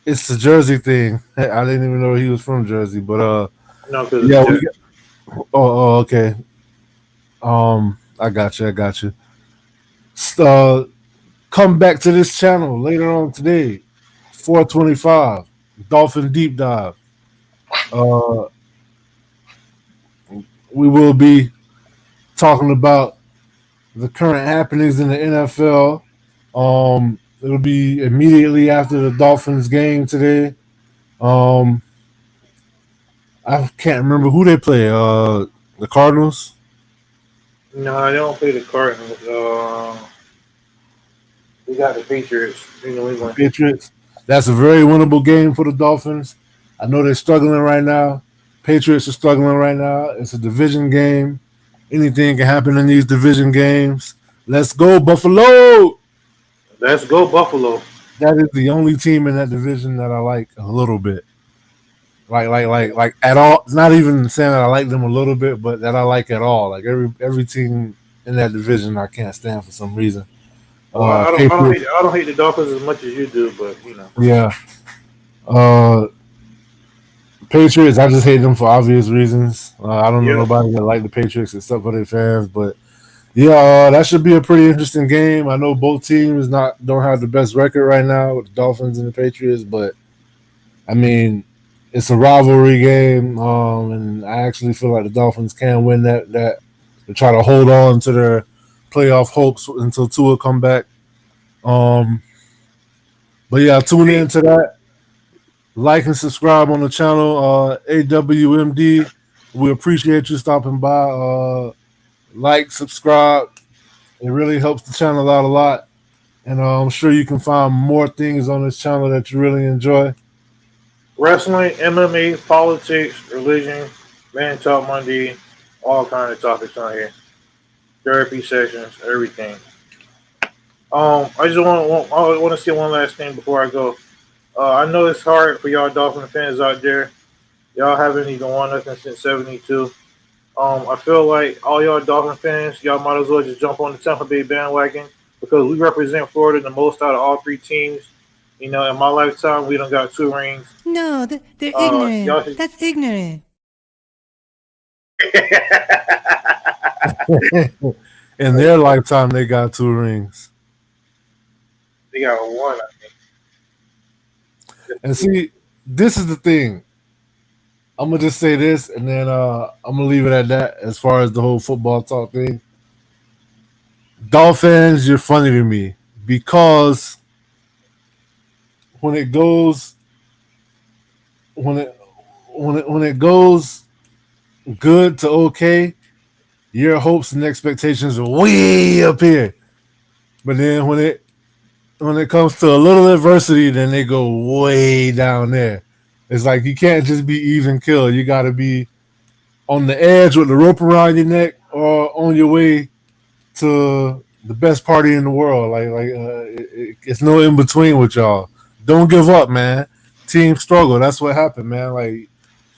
It's the Jersey thing. I didn't even know he was from Jersey, but no, yeah, okay. I got you. Come back to this channel later on today, 4:25, Dolphin Deep Dive. We will be talking about the current happenings in the NFL. It'll be immediately after the Dolphins game today. I can't remember who they play. The Cardinals? No, I don't play the Cardinals. We got the Patriots. Patriots. That's a very winnable game for the Dolphins. I know they're struggling right now. Patriots are struggling right now. It's a division game. Anything can happen in these division games. Let's go, Buffalo! Let's go, Buffalo. That is the only team in that division that I like a little bit. Like at all. It's not even saying that I like them a little bit, but that I like at all. Like every team in that division I can't stand for some reason. I don't hate the Dolphins as much as you do, but you know. Yeah. Patriots, I just hate them for obvious reasons. I don't know nobody that like the Patriots except for their fans, but yeah, that should be a pretty interesting game. I know both teams don't have the best record right now with the Dolphins and the Patriots, but I mean, it's a rivalry game, and I actually feel like the Dolphins can win that to try to hold on to their playoff hopes until Tua come back. But yeah, tune in to that. Like and subscribe on the channel, AWMD. We appreciate you stopping by. Like, subscribe. It really helps the channel out a lot. And I'm sure you can find more things on this channel that you really enjoy. Wrestling, MMA, politics, religion, Man Talk Monday, all kind of topics on here. Therapy sessions, everything. I just want to say one last thing before I go. I know it's hard for y'all Dolphin fans out there. Y'all haven't even won nothing since '72. I feel like all y'all Dolphin fans, y'all might as well just jump on the Tampa Bay bandwagon because we represent Florida the most out of all three teams. You know, in my lifetime, we done got 2 rings. No, they're ignorant. That's ignorant. In their lifetime, they got 2 rings. They got 1, I think. And see, this is the thing. I'm gonna just say this, and then I'm gonna leave it at that. As far as the whole football talk thing, Dolphins, you're funny to me because when it goes good to okay, your hopes and expectations are way up here. But then when it comes to a little adversity, then they go way down there. It's like you can't just be even kill. You got to be on the edge with the rope around your neck or on your way to the best party in the world. It's no in between with y'all. Don't give up, man. Team struggle. That's what happened, man. Like,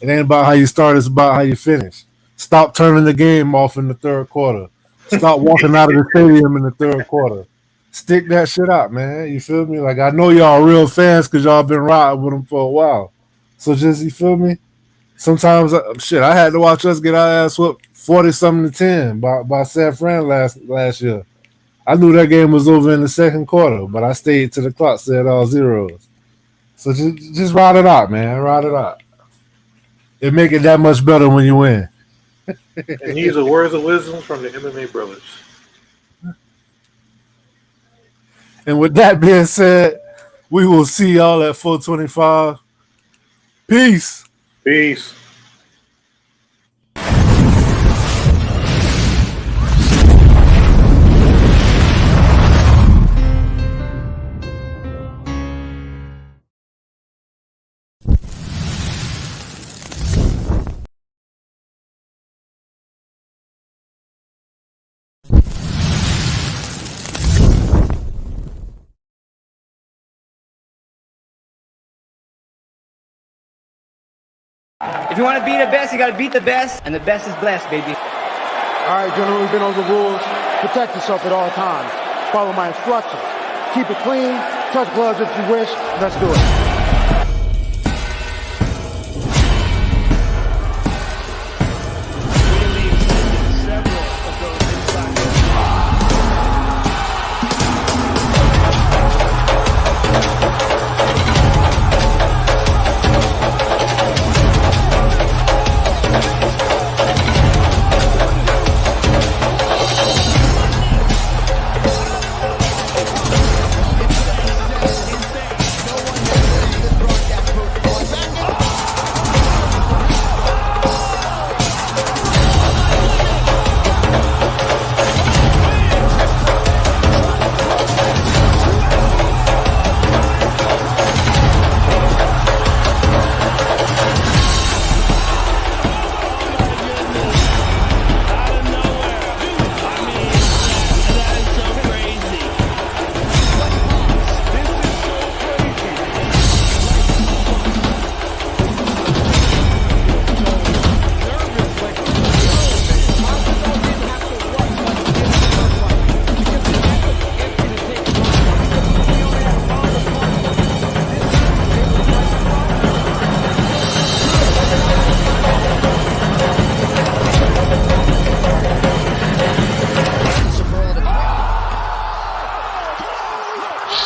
it ain't about how you start. It's about how you finish. Stop turning the game off in the third quarter. Stop walking out of the stadium in the third quarter. Stick that shit out, man. You feel me? Like, I know y'all real fans because y'all been riding with them for a while. So just, you feel me? Sometimes, I had to watch us get our ass whooped 40-something to 10 by San Fran last year. I knew that game was over in the second quarter, but I stayed to the clock, said all zeros. So just ride it out, man. Ride it out. It make it that much better when you win. And these are words of wisdom from the MMA brothers. And with that being said, we will see y'all at 425. Peace. Peace. If you want to be the best, you got to beat the best, and the best is blessed, baby. All right, gentlemen, we've been over the rules. Protect yourself at all times. Follow my instructions. Keep it clean. Touch gloves if you wish. Let's do it.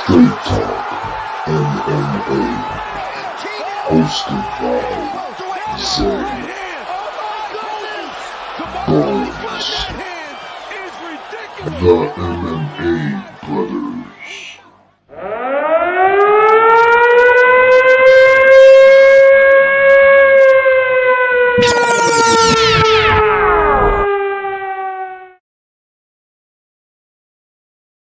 Straight Talk MMA, hosted by Zay Bones, the MMA Brothers.